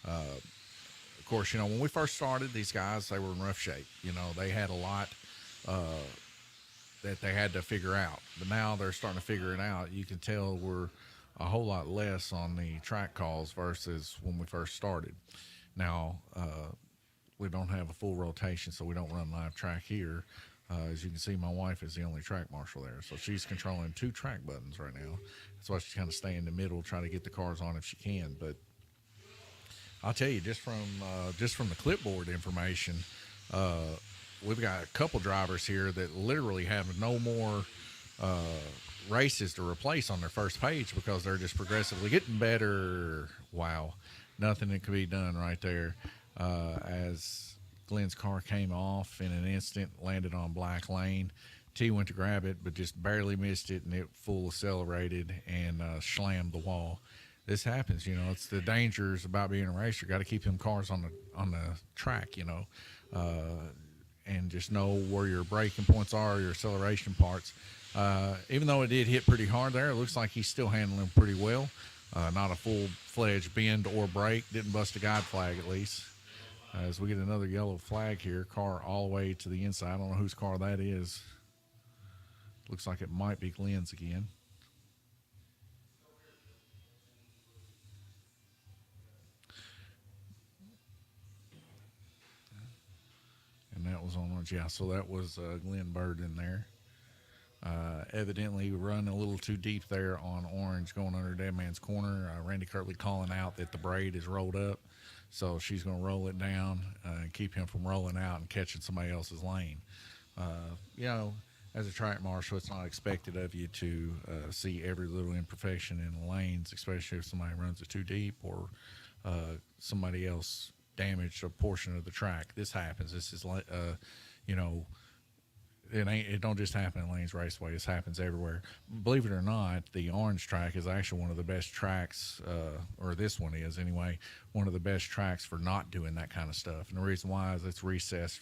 Of course, you know, when we first started, these guys, they were in rough shape. You know, they had a lot that they had to figure out. But now they're starting to figure it out. You can tell we're a whole lot less on the track calls versus when we first started. Now, we don't have a full rotation, so we don't run live track here. As you can see, my wife is the only track marshal there, so she's controlling 2 track buttons right now. That's why she's kind of staying in the middle, trying to get the cars on if she can. But I'll tell you, just from the clipboard information, we've got a couple drivers here that literally have no more races to replace on their first page because they're just progressively getting better. Wow, nothing that could be done right there. As Glenn's car came off in an instant, landed on black lane. T went to grab it, but just barely missed it, and it full accelerated and slammed the wall. This happens, you know. It's the dangers about being a racer. Got to keep them cars on the track, you know, and just know where your braking points are, your acceleration parts. Even though it did hit pretty hard there, it looks like he's still handling pretty well. Not a full-fledged bend or break. Didn't bust a guide flag at least. As we get another yellow flag here, car all the way to the inside. I don't know whose car that is. Looks like it might be Glenn's again. And that was on orange. Yeah, so that was Glenn Bird in there. Evidently run a little too deep there on orange going under Dead Man's Corner. Randy Kirtley calling out that the braid is rolled up. So she's going to roll it down and keep him from rolling out and catching somebody else's lane. You know, as a track marshal, it's not expected of you to see every little imperfection in the lanes, especially if somebody runs it too deep or somebody else damaged a portion of the track. This happens. This is, you know, It don't just happen in Lanes Raceway. This happens everywhere. Believe it or not, the orange track is actually one of the best tracks, or this one is anyway, one of the best tracks for not doing that kind of stuff. And the reason why is it's recessed,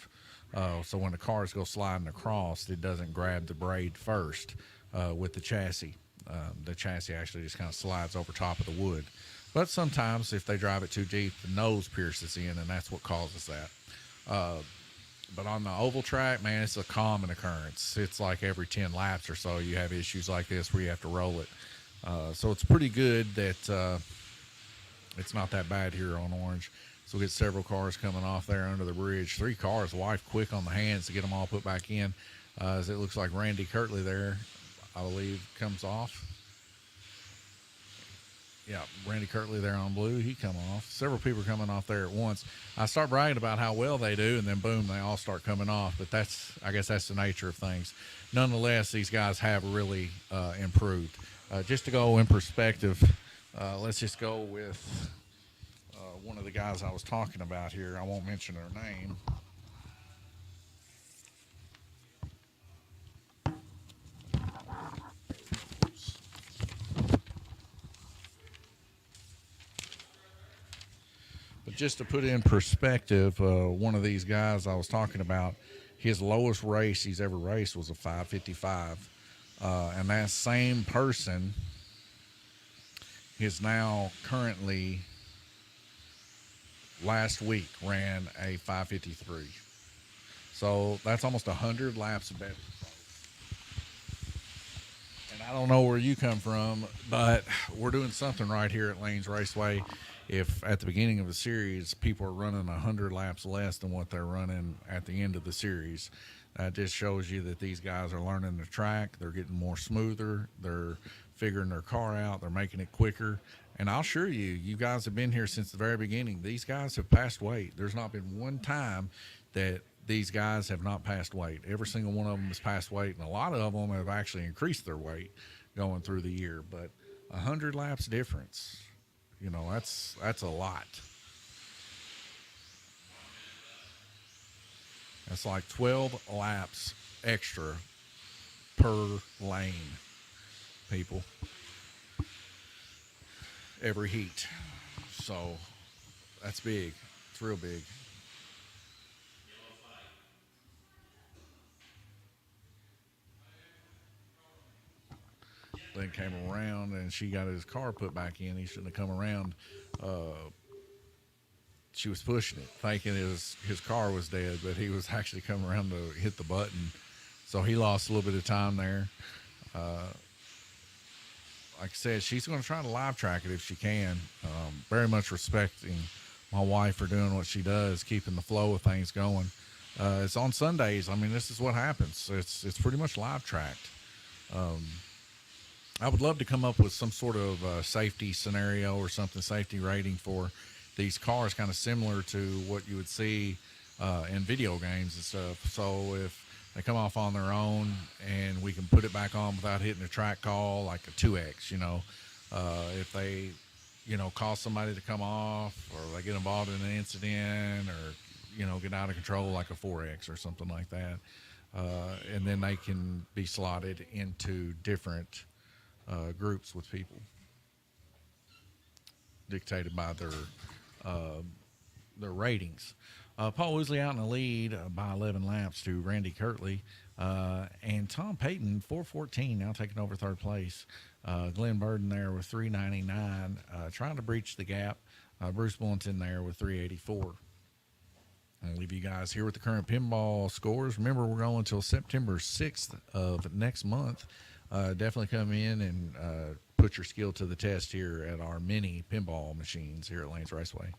so when the cars go sliding across, it doesn't grab the braid first with the chassis. The chassis actually just kind of slides over top of the wood. But sometimes, if they drive it too deep, the nose pierces in, and that's what causes that. But on the oval track, man, it's a common occurrence. It's like every 10 laps or so you have issues like this where you have to roll it. So it's pretty good that it's not that bad here on orange. So we get several cars coming off there under the bridge. 3 cars, wife quick on the hands to get them all put back in. As it looks like Randy Kirtley there, I believe, comes off. Yeah, Randy Kirtley there on blue. He come off. Several people coming off there at once. I start bragging about how well they do, and then boom, they all start coming off. But I guess that's the nature of things. Nonetheless, these guys have really improved. Just to go in perspective, let's just go with one of the guys I was talking about here. I won't mention their name. Just to put it in perspective, one of these guys I was talking about, his lowest race he's ever raced was a 555. And that same person is now currently, last week, ran a 553. So that's almost 100 laps better. And I don't know where you come from, but we're doing something right here at Lanes Raceway. If at the beginning of the series people are running 100 laps less than what they're running at the end of the series, that just shows you that these guys are learning the track. They're getting more smoother. They're figuring their car out. They're making it quicker. And I'll assure you, you guys have been here since the very beginning. These guys have passed weight. There's not been one time that these guys have not passed weight. Every single one of them has passed weight, and a lot of them have actually increased their weight going through the year. But 100 laps difference, you know, that's a lot. That's like 12 laps extra per lane, people, every heat. So that's big. It's real big. Then came around and she got his car put back in. He shouldn't have come around. She was pushing it, thinking his car was dead, but he was actually coming around to hit the button. So he lost a little bit of time there. Like I said, she's going to try to live track it if she can. Very much respecting my wife for doing what she does, keeping the flow of things going. It's on Sundays. I mean, this is what happens. It's pretty much live tracked. I would love to come up with some sort of safety scenario or something, safety rating for these cars, kind of similar to what you would see in video games and stuff. So if they come off on their own and we can put it back on without hitting a track call, like a 2X, you know, if they, you know, cause somebody to come off or they get involved in an incident or, you know, get out of control like a 4X or something like that. And then they can be slotted into different groups with people dictated by their ratings. Paul Woosley out in the lead by 11 laps to Randy Kirtley. And Tom Payton, 414, now taking over third place. Glenn Burden there with 399, trying to breach the gap. Bruce Bullington there with 384. I'll leave you guys here with the current pinball scores. Remember, we're going until September 6th of next month. Definitely come in and put your skill to the test here at our mini pinball machines here at Lanes Raceway.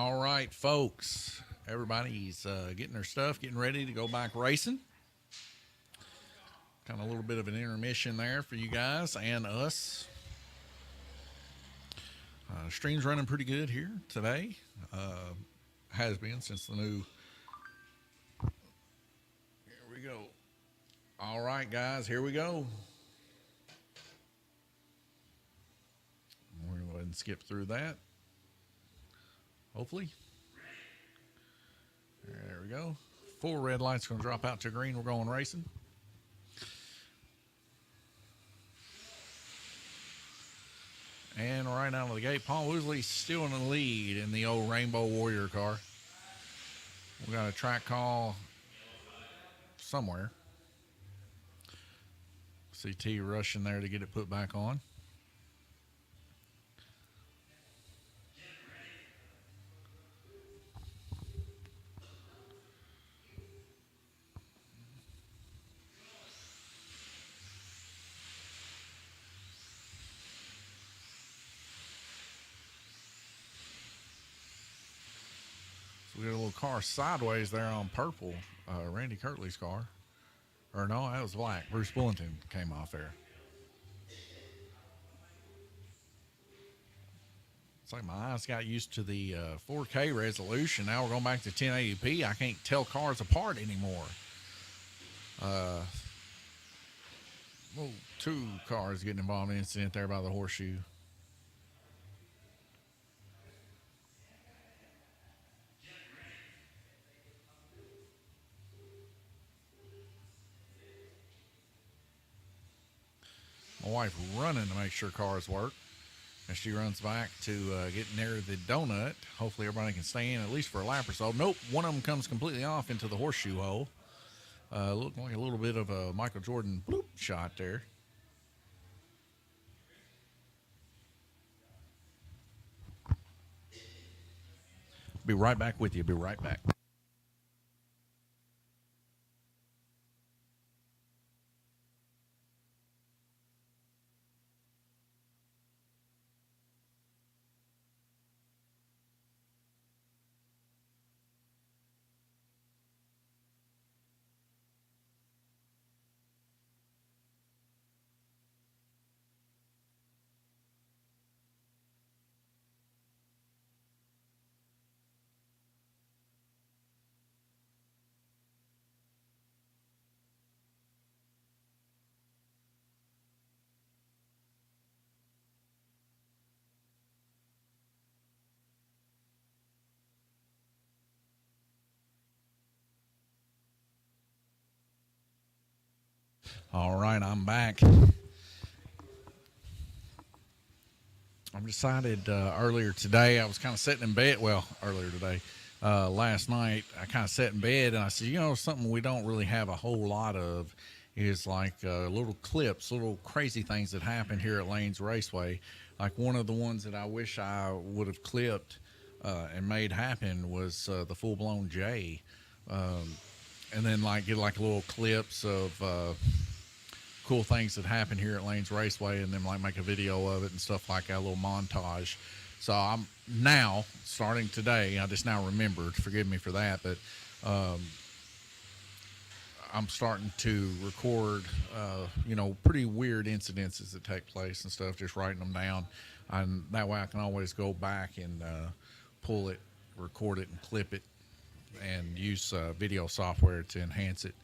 All right, folks. Everybody's getting their stuff, getting ready to go back racing. Kind of a little bit of an intermission there for you guys and us. Stream's running pretty good here today. Has been since the new. Here we go. All right, guys, here we go. We're going to go ahead and skip through that. Hopefully. There we go. 4 red lights going to drop out to green. We're going racing. And right out of the gate, Paul Woosley still in the lead in the old Rainbow Warrior car. We got a track call somewhere. CT rushing there to get it put back on. We got a little car sideways there on purple. Randy Kirtley's car. Or no, that was black. Bruce Bullington came off there. It's like my eyes got used to the 4K resolution. Now we're going back to 1080p. I can't tell cars apart anymore. Well, 2 cars getting involved in an incident there by the horseshoe. My wife running to make sure cars work. And she runs back to get near the donut. Hopefully everybody can stay in at least for a lap or so. Nope, one of them comes completely off into the horseshoe hole. Looking like a little bit of a Michael Jordan bloop shot there. Be right back with you. Be right back. All right, I'm back. I'm decided earlier today, I was kind of sitting in bed. Well, earlier today, last night, I kind of sat in bed and I said, you know, something we don't really have a whole lot of is like little clips, little crazy things that happen here at Lanes Raceway. Like one of the ones that I wish I would have clipped and made happen was the full-blown J. And then like get like little clips of cool things that happen here at Lanes Raceway, and then like make a video of it and stuff like that, a little montage. So I'm now starting today. I just now remembered. Forgive me for that, but I'm starting to record, you know, pretty weird incidences that take place and stuff. Just writing them down, and that way I can always go back and pull it, record it, and clip it, and use video software to enhance it.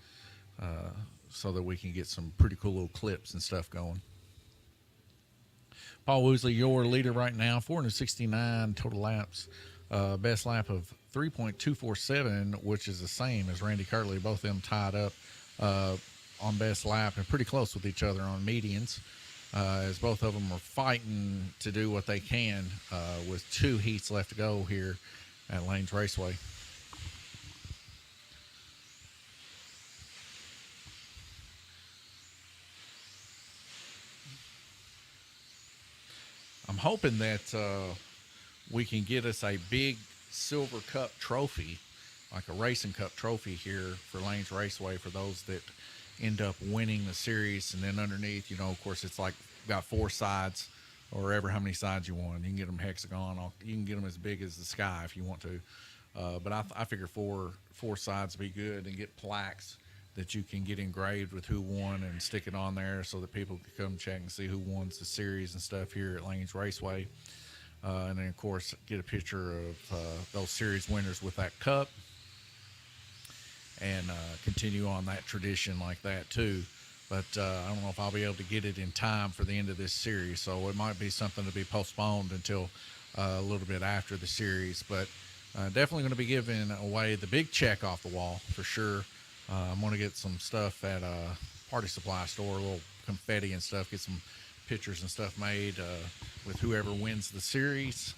So that we can get some pretty cool little clips and stuff going. Paul Woosley, your leader right now, 469 total laps. Best lap of 3.247, which is the same as Randy Kirtley. Both of them tied up on best lap and pretty close with each other on medians, as both of them are fighting to do what they can with 2 heats left to go here at Lanes Raceway. I'm hoping that we can get us a big silver cup trophy, like a racing cup trophy here for Lanes Raceway for those that end up winning the series. And then underneath, you know, of course, it's like got 4 sides or ever how many sides you want. You can get them hexagon. You can get them as big as the sky if you want to. But I figure four sides would be good, and get plaques that you can get engraved with who won and stick it on there so that people can come check and see who won the series and stuff here at Lanes Raceway. And then, of course, get a picture of those series winners with that cup, and continue on that tradition like that too. But I don't know if I'll be able to get it in time for the end of this series, so it might be something to be postponed until a little bit after the series. But definitely going to be giving away the big check off the wall for sure. I'm going to get some stuff at a party supply store, a little confetti and stuff, get some pictures and stuff made with whoever wins the series.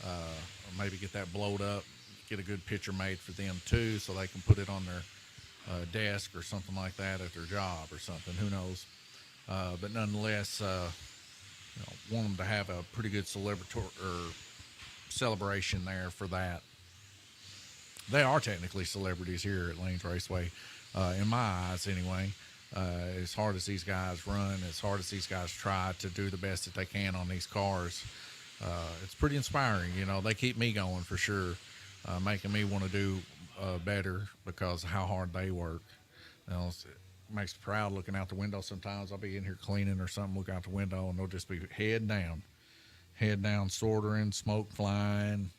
Or maybe get that blowed up, get a good picture made for them too, so they can put it on their desk or something like that at their job or something. Who knows? But nonetheless, want them to have a pretty good celebration there for that. They are technically celebrities here at Lanes Raceway, in my eyes anyway. As hard as these guys run, as hard as these guys try to do the best that they can on these cars, it's pretty inspiring. They keep me going for sure, making me want to do better because of how hard they work. It makes me proud looking out the window sometimes. I'll be in here cleaning or something, look out the window, and they'll just be head down, soldering, smoke flying,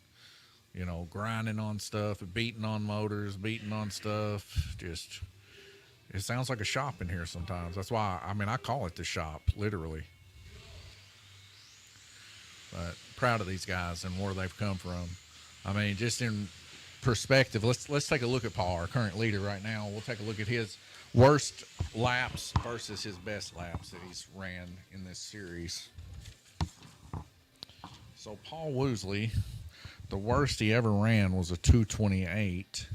grinding on stuff, beating on motors, beating on stuff. Just, it sounds like a shop in here sometimes. That's why, I call it the shop, literally. But proud of these guys and where they've come from. Just in perspective, let's take a look at Paul, our current leader right now. We'll take a look at his worst laps versus his best laps that he's ran in this series. So Paul Woosley, the worst he ever ran was a 228,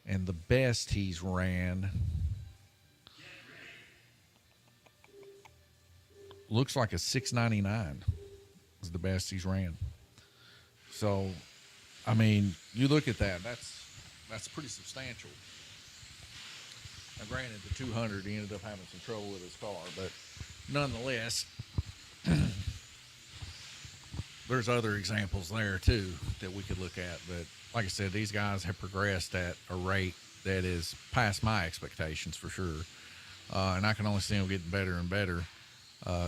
and the best he's ran looks like a 699 is the best he's ran. So, you look at that, that's pretty substantial. Now, granted, the 200, he ended up having some trouble with his car, but nonetheless, there's other examples there too that we could look at. But like I said, these guys have progressed at a rate that is past my expectations for sure. And I can only see them getting better and better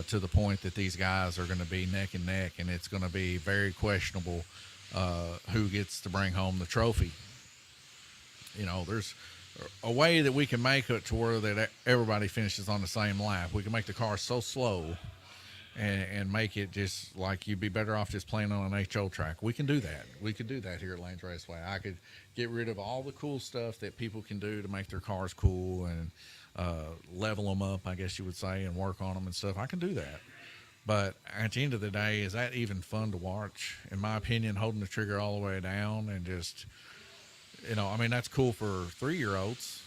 to the point that these guys are going to be neck and neck, and it's going to be very questionable who gets to bring home the trophy. There's a way that we can make it to where that everybody finishes on the same lap. We can make the car so slow and make it just like you'd be better off just playing on an HO track. We can do that. We could do that here at Lanes Raceway. I could get rid of all the cool stuff that people can do to make their cars cool and level them up, I guess you would say, and work on them and stuff. I can do that. But at the end of the day, is that even fun to watch? In my opinion, holding the trigger all the way down and just, that's cool for 3-year-olds,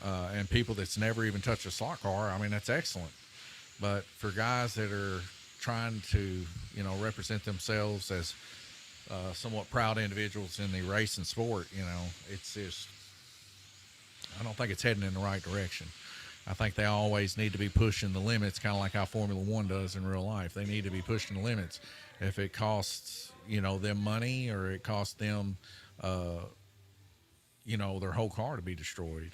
and people that's never even touched a slot car. That's excellent. But for guys that are trying to, represent themselves as somewhat proud individuals in the race and sport, it's just, I don't think it's heading in the right direction. I think they always need to be pushing the limits, kind of like how Formula One does in real life. They need to be pushing the limits. If it costs, them money, or it costs them, their whole car to be destroyed,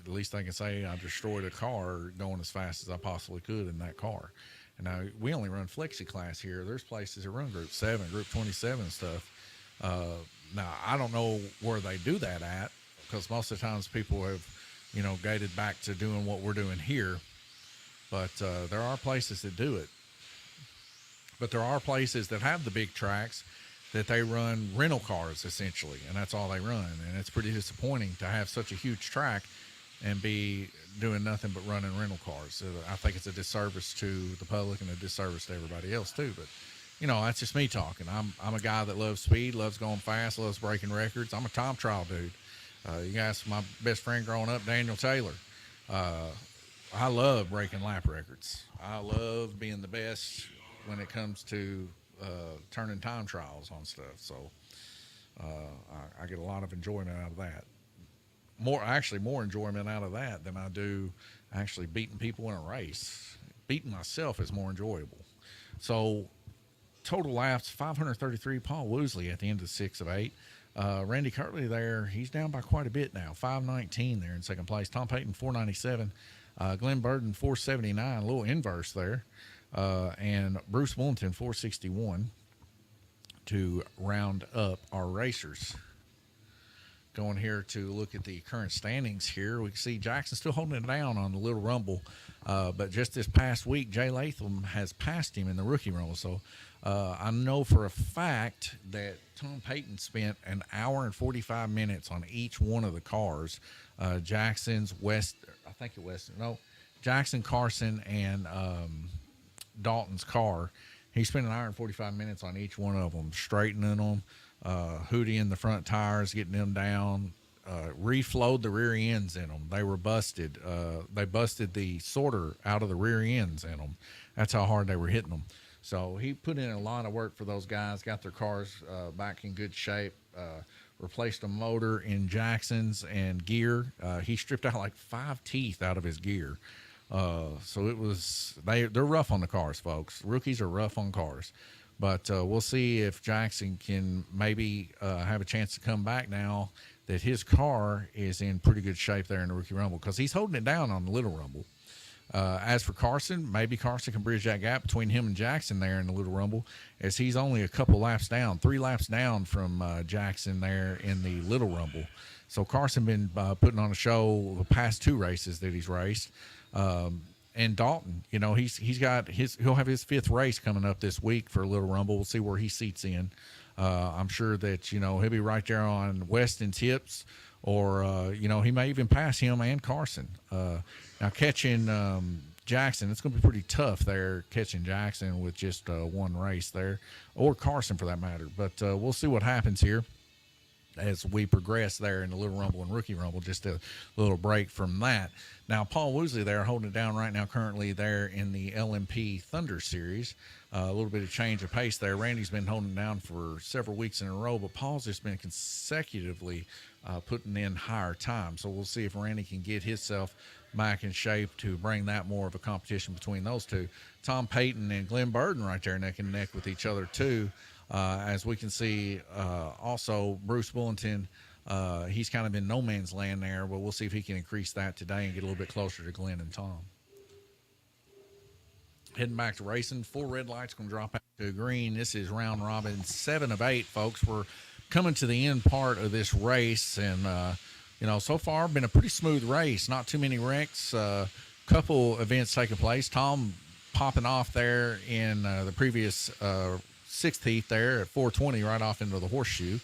at least they can say I destroyed a car going as fast as I possibly could in that car. And now we only run flexi class here. There's places that run group 7, group 27 and stuff. Now I don't know where they do that at, because most of the times people have, gated back to doing what we're doing here. But there are places that do it. But there are places that have the big tracks that they run rental cars essentially, and that's all they run. And it's pretty disappointing to have such a huge track and be doing nothing but running rental cars. So I think it's a disservice to the public and a disservice to everybody else too. But that's just me talking. I'm a guy that loves speed, loves going fast, loves breaking records. I'm a time trial dude. You guys, my best friend growing up, Daniel Taylor. I love breaking lap records. I love being the best when it comes to turning time trials on stuff. So I get a lot of enjoyment out of that. More enjoyment out of that than I do actually beating people in a race. beating myself is more enjoyable. So total laps 533. Paul Woosley at the end of 6 of 8. Randy Kirtley there, he's down by quite a bit now. 519 there in second place. Tom Payton 497. Glenn Burden 479. A little inverse there. And Bruce Wellington 461 to round up our racers. Going here to look at the current standings here, we can see Jackson still holding it down on the Little Rumble. But just this past week, Jay Latham has passed him in the Rookie Rumble. So I know for a fact that Tom Payton spent an hour and 45 minutes on each one of the cars. Jackson's Jackson, Carson, and Dalton's car. He spent an hour and 45 minutes on each one of them, straightening them, hooting the front tires, getting them down, reflowed the rear ends in them. They were busted. They busted the sorter out of the rear ends in them. That's how hard they were hitting them. So he put in a lot of work for those guys, got their cars back in good shape, replaced a motor in Jackson's and gear. He stripped out like 5 teeth out of his gear. So it was, they're rough on the cars, folks. Rookies are rough on cars. But we'll see if Jackson can maybe have a chance to come back now that his car is in pretty good shape there in the Rookie Rumble, because he's holding it down on the Little Rumble. As for Carson, maybe Carson can bridge that gap between him and Jackson there in the Little Rumble, as he's only a couple laps down, 3 laps down from Jackson there in the Little Rumble. So Carson been putting on a show the past 2 races that he's raced. And Dalton, you know, he'll have his 5th race coming up this week for a Little Rumble. We'll see where he seats in. I'm sure that, you know, he'll be right there on Weston's hips, or, you know, he may even pass him and Carson. Now catching Jackson, it's going to be pretty tough there, catching Jackson with just 1 race there, or Carson for that matter. But we'll see what happens here as we progress there in the Little Rumble and Rookie Rumble. Just a little break from that. Now, Paul Woosley there holding it down right now currently there in the LMP Thunder Series. A little bit of change of pace there. Randy's been holding it down for several weeks in a row, but Paul's just been consecutively putting in higher time. So we'll see if Randy can get himself back in shape to bring that more of a competition between those two. Tom Payton and Glenn Burden right there neck and neck with each other too. As we can see, also Bruce Wellington, he's kind of in no man's land there, but we'll see if he can increase that today and get a little bit closer to Glenn and Tom. Heading back to racing, 4 red lights going to drop out to green. This is round robin 7 of 8, folks. We're coming to the end part of this race, and you know, so far been a pretty smooth race. Not too many wrecks. Couple events taking place. Tom popping off there in the previous 6th heat there at 420 right off into the horseshoe.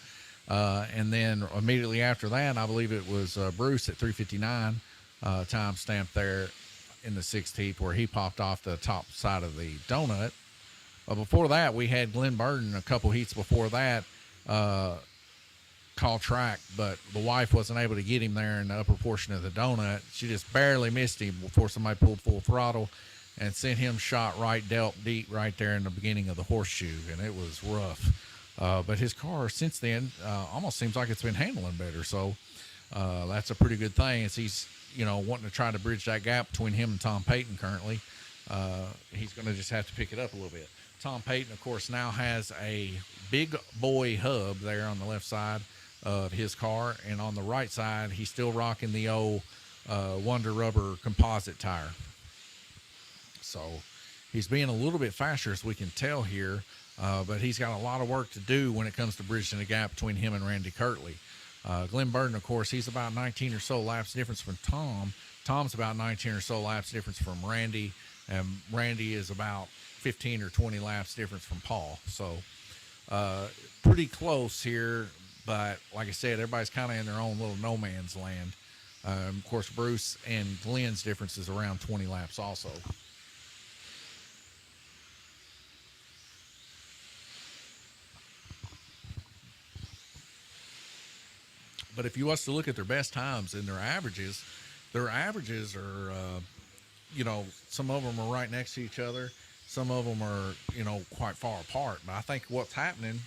And then immediately after that, I believe it was Bruce at 3:59 time stamp there in the 6th heat, where he popped off the top side of the donut. But before that, we had Glenn Burden a couple heats before that call track, but the wife wasn't able to get him there in the upper portion of the donut. She just barely missed him before somebody pulled full throttle and sent him shot right, dealt deep right there in the beginning of the horseshoe, and it was rough. But his car since then almost seems like it's been handling better, so that's a pretty good thing, as he's, you know, wanting to try to bridge that gap between him and Tom Payton currently. He's going to just have to pick it up a little bit. Tom Payton, of course, now has a big boy hub there on the left side of his car, and on the right side, he's still rocking the old Wonder Rubber composite tire. So he's being a little bit faster, as we can tell here, but he's got a lot of work to do when it comes to bridging the gap between him and Randy Kirtley. Glenn Burden, of course, he's about 19 or so laps difference from Tom. Tom's about 19 or so laps difference from Randy, and Randy is about 15 or 20 laps difference from Paul. So pretty close here, but like I said, everybody's kind of in their own little no man's land. Of course, Bruce and Glenn's difference is around 20 laps also. But if you was to look at their best times and their averages are, you know, some of them are right next to each other. Some of them are, you know, quite far apart. But I think what's happening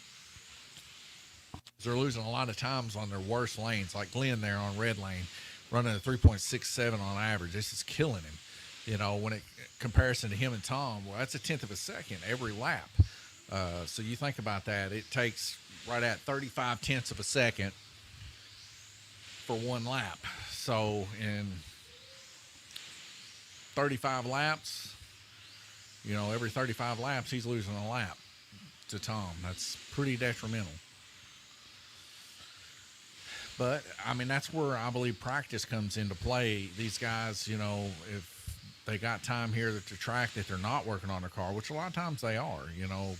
is they're losing a lot of times on their worst lanes, like Glenn there on red lane, running a 3.67 on average. This is killing him. when it comparison to him and Tom, well, that's a tenth of a second every lap. So you think about that, it takes right at 35 tenths of a second for one lap. So in 35 laps, every 35 laps, he's losing a lap to Tom. That's pretty detrimental. But, I mean, that's where I believe practice comes into play. These guys, if they got time here at the track that they're not working on their car, which a lot of times they are,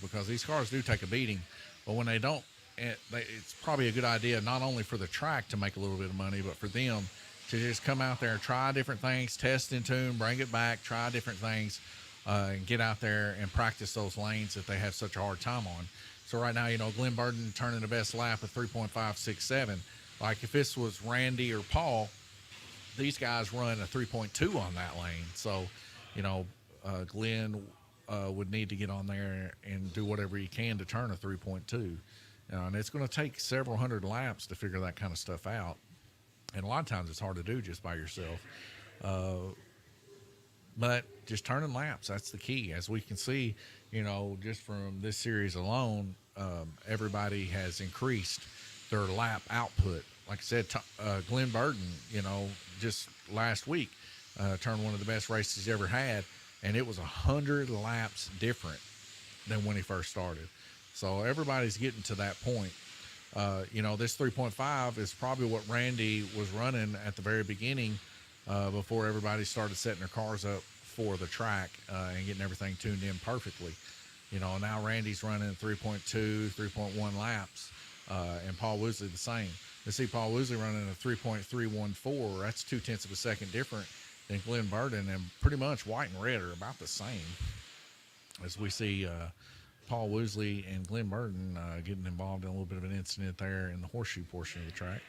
because these cars do take a beating. But when they don't, it's probably a good idea not only for the track to make a little bit of money, but for them to just come out there and try different things, test and tune, bring it back, try different things, and get out there and practice those lanes that they have such a hard time on. So right now, Glenn Burton turning the best lap of 3.567. Like if this was Randy or Paul, these guys run a 3.2 on that lane. So, Glenn would need to get on there and do whatever he can to turn a 3.2. And it's going to take several hundred laps to figure that kind of stuff out. And a lot of times it's hard to do just by yourself. But just turning laps, that's the key. As we can see, just from this series alone, everybody has increased their lap output. Like I said, Glenn Burton, just last week, turned one of the best races he ever had, and it was 100 laps different than when he first started. So everybody's getting to that point. This 3.5 is probably what Randy was running at the very beginning before everybody started setting their cars up for the track and getting everything tuned in perfectly. Now Randy's running 3.2, 3.1 laps, and Paul Woosley the same. To see Paul Woosley running a 3.314, that's 0.2 of a second different than Glenn Burton, and pretty much white and red are about the same. As we see Paul Woosley and Glenn Burton getting involved in a little bit of an incident there in the horseshoe portion of the track.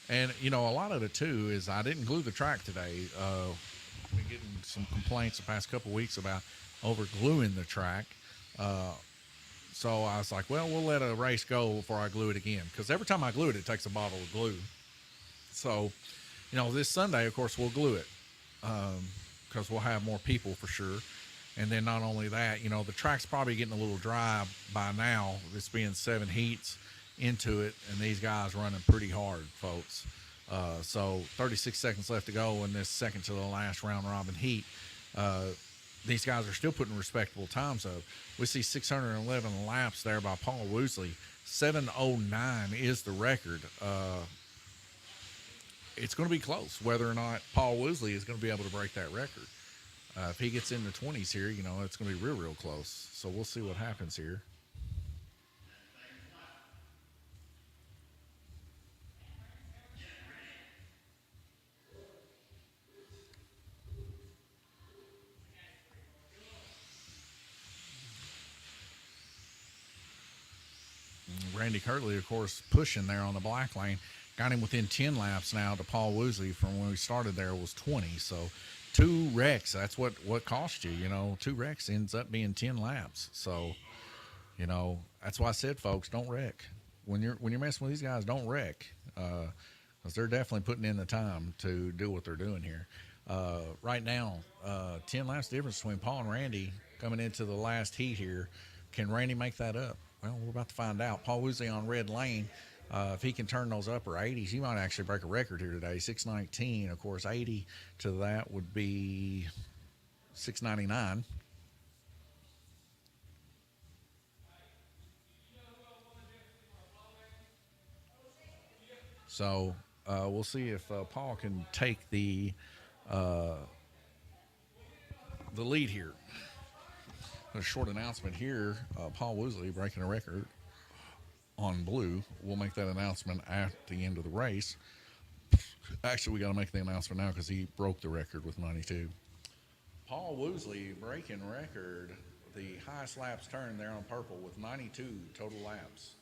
And, a lot of it, too, is I didn't glue the track today. I've been getting some complaints the past couple of weeks about over gluing the track. So I was like, well, we'll let a race go before I glue it again. Because every time I glue it, it takes a bottle of glue. So, this Sunday, of course, we'll glue it. Because we'll have more people for sure. And then not only that, the track's probably getting a little dry by now. It's being 7 heats into it, and these guys running pretty hard, folks. So 36 seconds left to go in this second to the last round robin heat. These guys are still putting respectable times up. We see 611 laps there by Paul Woosley. 7:09 is the record. It's going to be close whether or not Paul Woosley is going to be able to break that record. If he gets in the 20s here, it's going to be real, real close. So we'll see what happens here. Randy Kirtley, of course, pushing there on the black lane. Got him within 10 laps now to Paul Woosley. From when we started there was 20. So 2 wrecks, that's what cost you. 2 wrecks ends up being 10 laps. So, that's why I said, folks, don't wreck. When you're messing with these guys, don't wreck. Because they're definitely putting in the time to do what they're doing here. Right now, 10 laps difference between Paul and Randy coming into the last heat here. Can Randy make that up? Well, we're about to find out. Paul Woosley on red lane. If he can turn those upper 80s, he might actually break a record here today. 619, of course, 80 to that would be 699. So we'll see if Paul can take the lead here. A short announcement here. Paul Woosley breaking a record on blue. We'll make that announcement at the end of the race. Actually, we got to make the announcement now because he broke the record with 92. Paul Woosley breaking record, the highest laps turned there on purple with 92 total laps.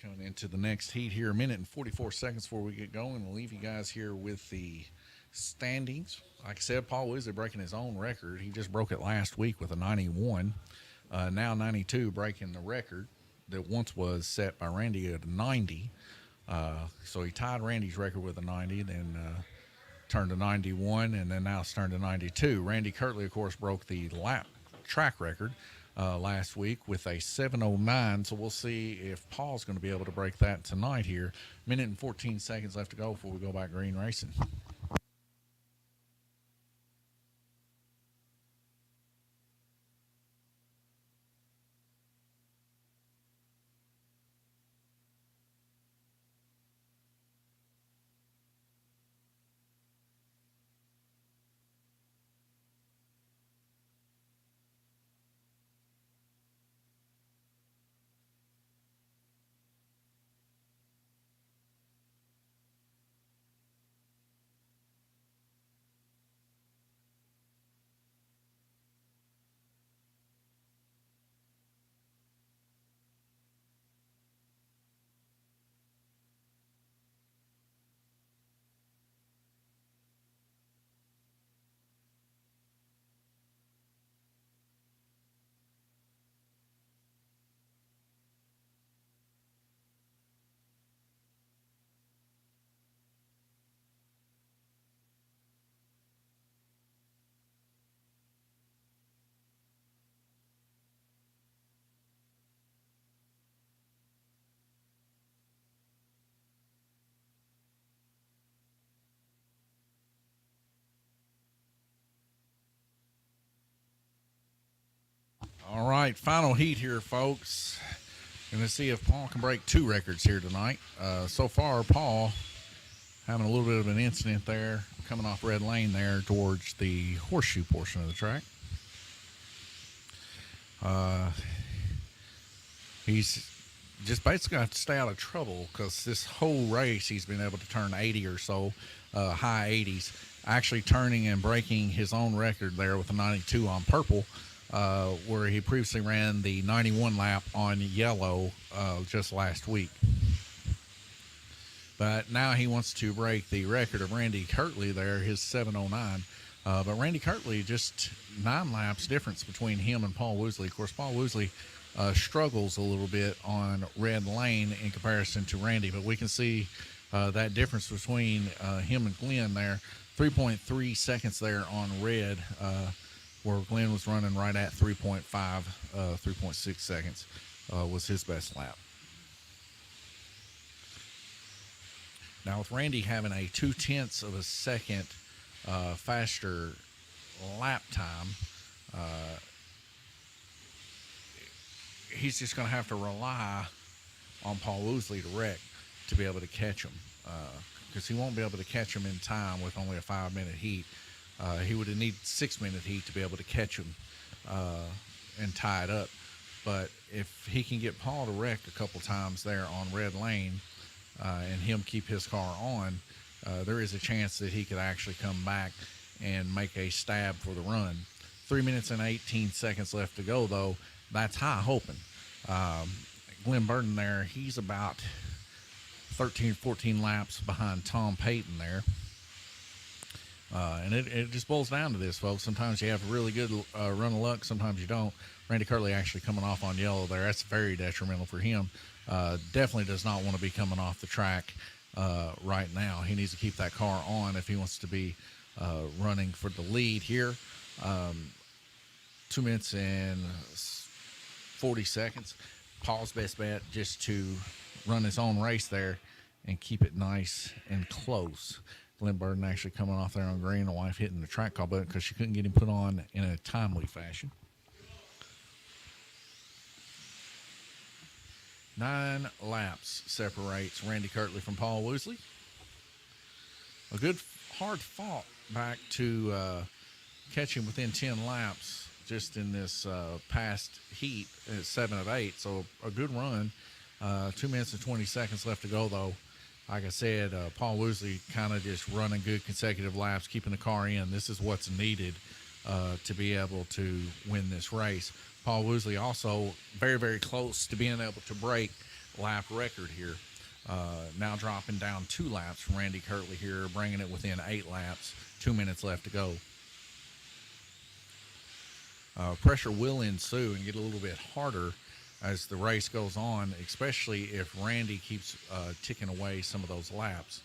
Coming into the next heat here, a minute and 44 seconds before we get going. We'll leave you guys here with the standings. Like I said, Paul Woosley breaking his own record. He just broke it last week with a 91. now 92, breaking the record that once was set by Randy at 90. So he tied Randy's record with a 90, then turned to 91, and then now it's turned to 92. Randy Kirtley, of course, broke the lap track record last week with a 7:09. So we'll see if Paul's going to be able to break that tonight here. Minute and 14 seconds left to go before we go back green racing. All right, final heat here, folks. Going to see if Paul can break 2 records here tonight. So far, Paul having a little bit of an incident there, coming off red lane there towards the horseshoe portion of the track. He's just basically going to have to stay out of trouble because this whole race he's been able to turn 80 or so, high 80s, actually turning and breaking his own record there with a 92 on purple. Where he previously ran the 91 lap on yellow just last week. But now he wants to break the record of Randy Kirtley there, his 7:09. But Randy Kirtley, just 9 laps difference between him and Paul Woosley. Of course, Paul Woosley struggles a little bit on red lane in comparison to Randy. But we can see that difference between him and Glenn there. 3.3 seconds there on red. Where Glenn was running right at 3.5, 3.6 seconds was his best lap. Now with Randy having a 0.2 of a second faster lap time, he's just going to have to rely on Paul Woosley to wreck to be able to catch him, because he won't be able to catch him in time with only a 5-minute heat. He would have needed 6-minute heat to be able to catch him and tie it up. But if he can get Paul to wreck a couple times there on red lane and him keep his car on, there is a chance that he could actually come back and make a stab for the run. 3 minutes and 18 seconds left to go, though. That's high hoping. Glenn Burton there, he's about 13, 14 laps behind Tom Payton there. And it just boils down to this, folks. Sometimes you have a really good run of luck. Sometimes you don't. Randy Kirtley actually coming off on yellow there. That's very detrimental for him. Definitely does not want to be coming off the track right now. He needs to keep that car on if he wants to be running for the lead here. 2 minutes and 40 seconds. Paul's best bet just to run his own race there and keep it nice and close. Glenn Burton actually coming off there on green. The wife hitting the track call button because she couldn't get him put on in a timely fashion. 9 laps separates Randy Kirtley from Paul Woosley. A good hard fought back to catch him within 10 laps just in this past heat at 7 of 8. So a good run. 2 minutes and 20 seconds left to go, though. Like I said, Paul Woosley kind of just running good consecutive laps, keeping the car in. This is what's needed to be able to win this race. Paul Woosley also very, very close to being able to break lap record here. Now dropping down 2 laps from Randy Kirtley here, bringing it within 8 laps. 2 minutes left to go. pressure will ensue and get a little bit harder as the race goes on, especially if Randy keeps ticking away some of those laps.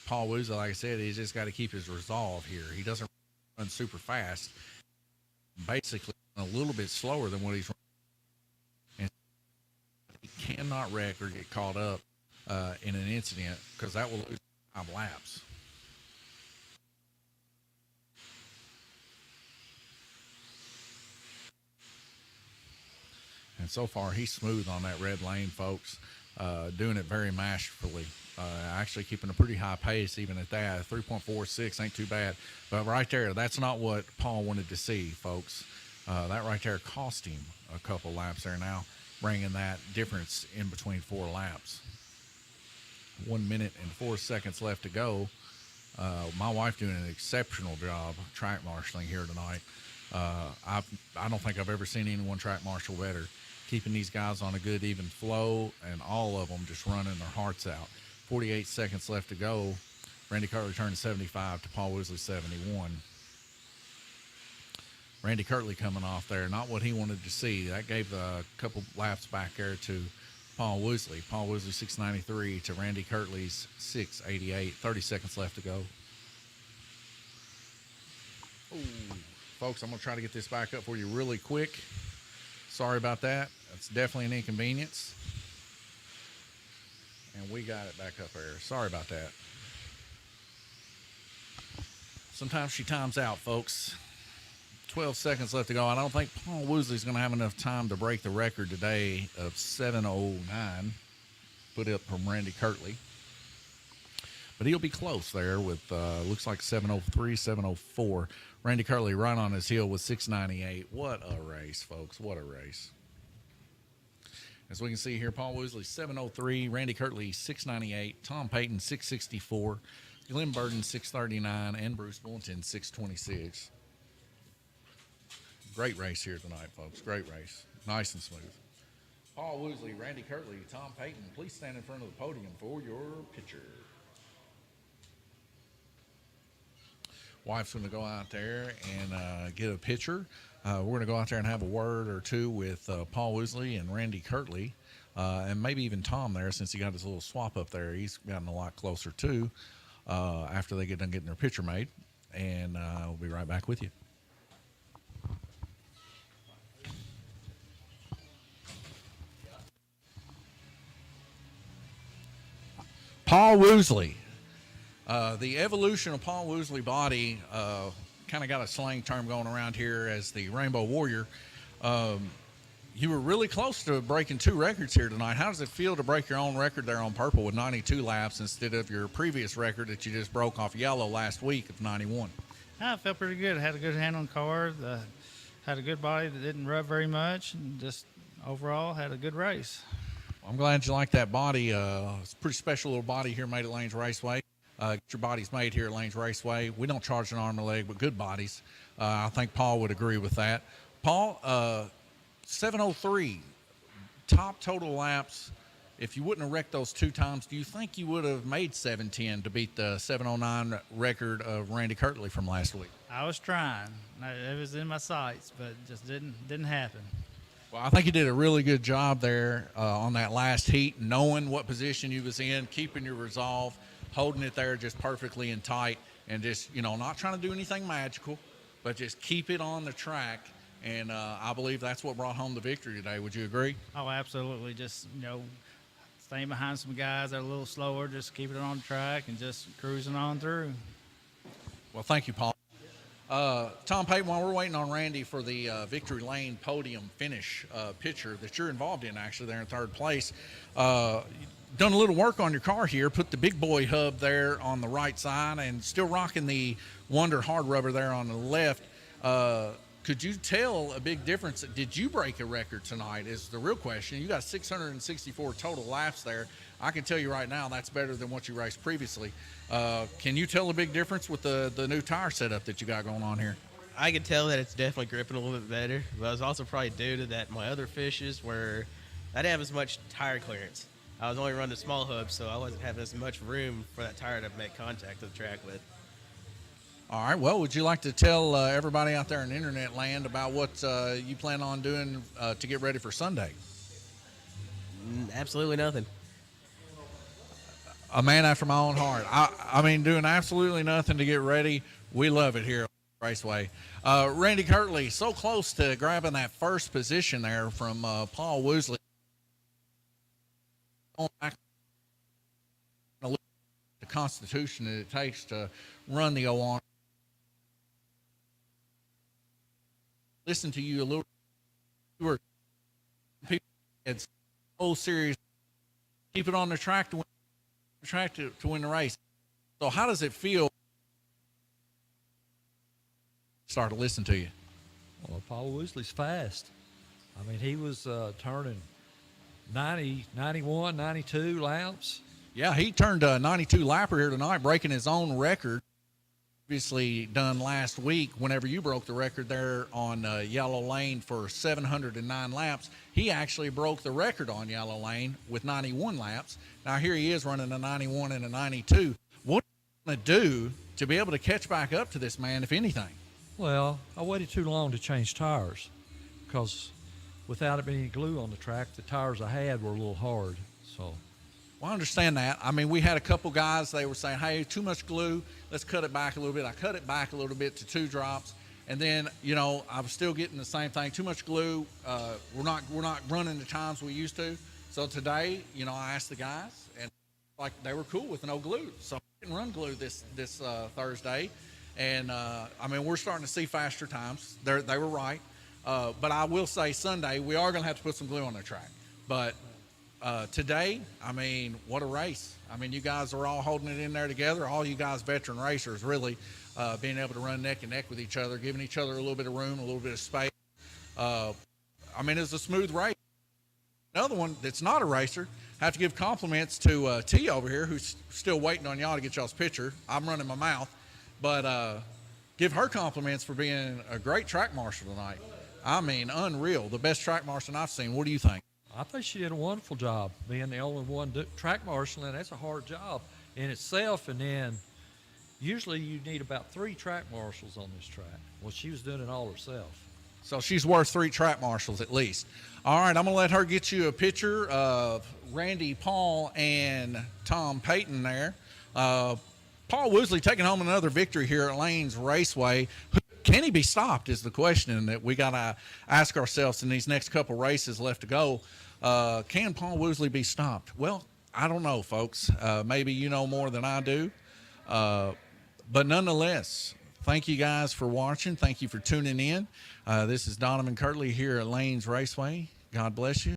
Paul Woozley, like I said, he's just got to keep his resolve here. He doesn't run super fast, basically a little bit slower than what he's running. And he cannot wreck or get caught up in an incident, because that will lose 5 laps. And so far, he's smooth on that red lane, folks, doing it very masterfully. Actually keeping a pretty high pace even at that. 3.46 ain't too bad. But right there, that's not what Paul wanted to see, folks. That right there cost him a couple laps there now, bringing that difference in between 4 laps. 1 minute and 4 seconds left to go. My wife doing an exceptional job track marshaling here tonight. I don't think I've ever seen anyone track marshal better, keeping these guys on a good even flow, and all of them just running their hearts out. 48 seconds left to go. Randy Kirtley turned 75 to Paul Woozley 71. Randy Kirtley coming off there, not what he wanted to see. That gave a couple laps back there to Paul Woozley. Paul Woozley 693 to Randy Kirtley's 688. 30 seconds left to go. Ooh. Folks, I'm going to try to get this back up for you really quick. Sorry about that. That's definitely an inconvenience. And we got it back up there. Sorry about that. Sometimes she times out, folks. 12 seconds left to go. I don't think Paul Woozley's going to have enough time to break the record today of 7:09, put up from Randy Kirtley. But he'll be close there with, looks like 7:03, 7:04. Randy Kirtley right on his heel with 698. What a race, folks. What a race. As we can see here, Paul Woozley 7:03, Randy Kirtley 698, Tom Payton 664, Glenn Burden 639, and Bruce Bullington 626. Great race here tonight, folks. Great race. Nice and smooth. Paul Woozley, Randy Kirtley, Tom Payton, please stand in front of the podium for your picture. Wife's going to go out there and get a picture. We're going to go out there and have a word or two with Paul Woozley and Randy Kirtley, and maybe even Tom there, since he got his little swap up there. He's gotten a lot closer too after they get done getting their picture made. And we'll be right back with you. Paul Woozley. The evolution of Paul Woozley body kind of got a slang term going around here as the Rainbow Warrior. You were really close to breaking 2 records here tonight. How does it feel to break your own record there on purple with 92 laps instead of your previous record that you just broke off yellow last week of 91? I felt pretty good. I had a good hand on the car. Had a good body that didn't rub very much, and just overall had a good race. I'm glad you like that body. It's a pretty special little body here made at Lanes Raceway. Get your bodies made here at Lanes Raceway. We don't charge an arm and a leg, but good bodies. I think Paul would agree with that. Paul, 7:03, top total laps. If you wouldn't have wrecked those 2 times, do you think you would have made 7:10 to beat the 7:09 record of Randy Kirtley from last week? I was trying. It was in my sights, but just didn't happen. Well, I think you did a really good job there on that last heat, knowing what position you was in, keeping your resolve, holding it there just perfectly and tight, and just, not trying to do anything magical, but just keep it on the track. And I believe that's what brought home the victory today. Would you agree? Oh, absolutely. Just, staying behind some guys that are a little slower, just keeping it on the track and just cruising on through. Well, thank you, Paul. Tom Payton, while we're waiting on Randy for the Victory Lane podium finish picture that you're involved in, actually, there in 3rd place, done a little work on your car here, put the big boy hub there on the right side and still rocking the Wonder hard rubber there on the left. Could you tell a big difference? Did you break a record tonight is the real question. You got 664 total laps there. I can tell you right now that's better than what you raced previously. Can you tell a big difference with the new tire setup that you got going on here? I can tell that it's definitely gripping a little bit better, but it's also probably due to that my other fishes where I didn't have as much tire clearance. I was only running a small hub, so I wasn't having as much room for that tire to make contact with the track with. All right. Well, would you like to tell everybody out there in internet land about what you plan on doing to get ready for Sunday? Absolutely nothing. A man after my own heart. I mean, doing absolutely nothing to get ready. We love it here at Raceway. Randy Kirtley, so close to grabbing that first position there from Paul Woosley. Going back to the Constitution that it takes to run the O. Listen to you a little. You were people had whole series. Keep it on the track to win the race. So how does it feel? Start to listen to you. Well, Paul Woosley's fast. I mean, he was turning 90, 91, 92 laps. Yeah, he turned a 92 lapper here tonight, breaking his own record. Obviously done last week whenever you broke the record there on Yellow Lane for 709 laps. He actually broke the record on Yellow Lane with 91 laps. Now here he is running a 91 and a 92. What are you going to do to be able to catch back up to this man, if anything? Well, I waited too long to change tires because without it being any glue on the track, the tires I had were a little hard. So, well, I understand that. I mean, we had a couple guys, they were saying, hey, too much glue, let's cut it back a little bit. I cut it back a little bit to 2 drops. And then, you know, I was still getting the same thing. Too much glue. We're not running the times we used to. So today, you know, I asked the guys, and like they were cool with no glue. So I didn't run glue this Thursday. And, I mean, we're starting to see faster times. They were right. But I will say Sunday, we are going to have to put some glue on the track. But today, I mean, what a race. I mean, you guys are all holding it in there together. All you guys veteran racers really being able to run neck and neck with each other, giving each other a little bit of room, a little bit of space. I mean, it's a smooth race. Another one that's not a racer, I have to give compliments to T over here, who's still waiting on y'all to get y'all's picture. I'm running my mouth. But give her compliments for being a great track marshal tonight. I mean, unreal. The best track marshal I've seen. What do you think? I think she did a wonderful job being the only one track marshaling. That's a hard job in itself. And then usually you need about 3 track marshals on this track. Well, she was doing it all herself. So she's worth 3 track marshals at least. All right, I'm going to let her get you a picture of Randy, Paul, and Tom Payton there. Paul Woosley taking home another victory here at Lanes Raceway. Can he be stopped is the question that we got to ask ourselves in these next couple races left to go. Can Paul Woosley be stopped? Well, I don't know, folks. Maybe you know more than I do. But nonetheless, thank you guys for watching. Thank you for tuning in. This is Donovan Kirtley here at Lanes Raceway. God bless you.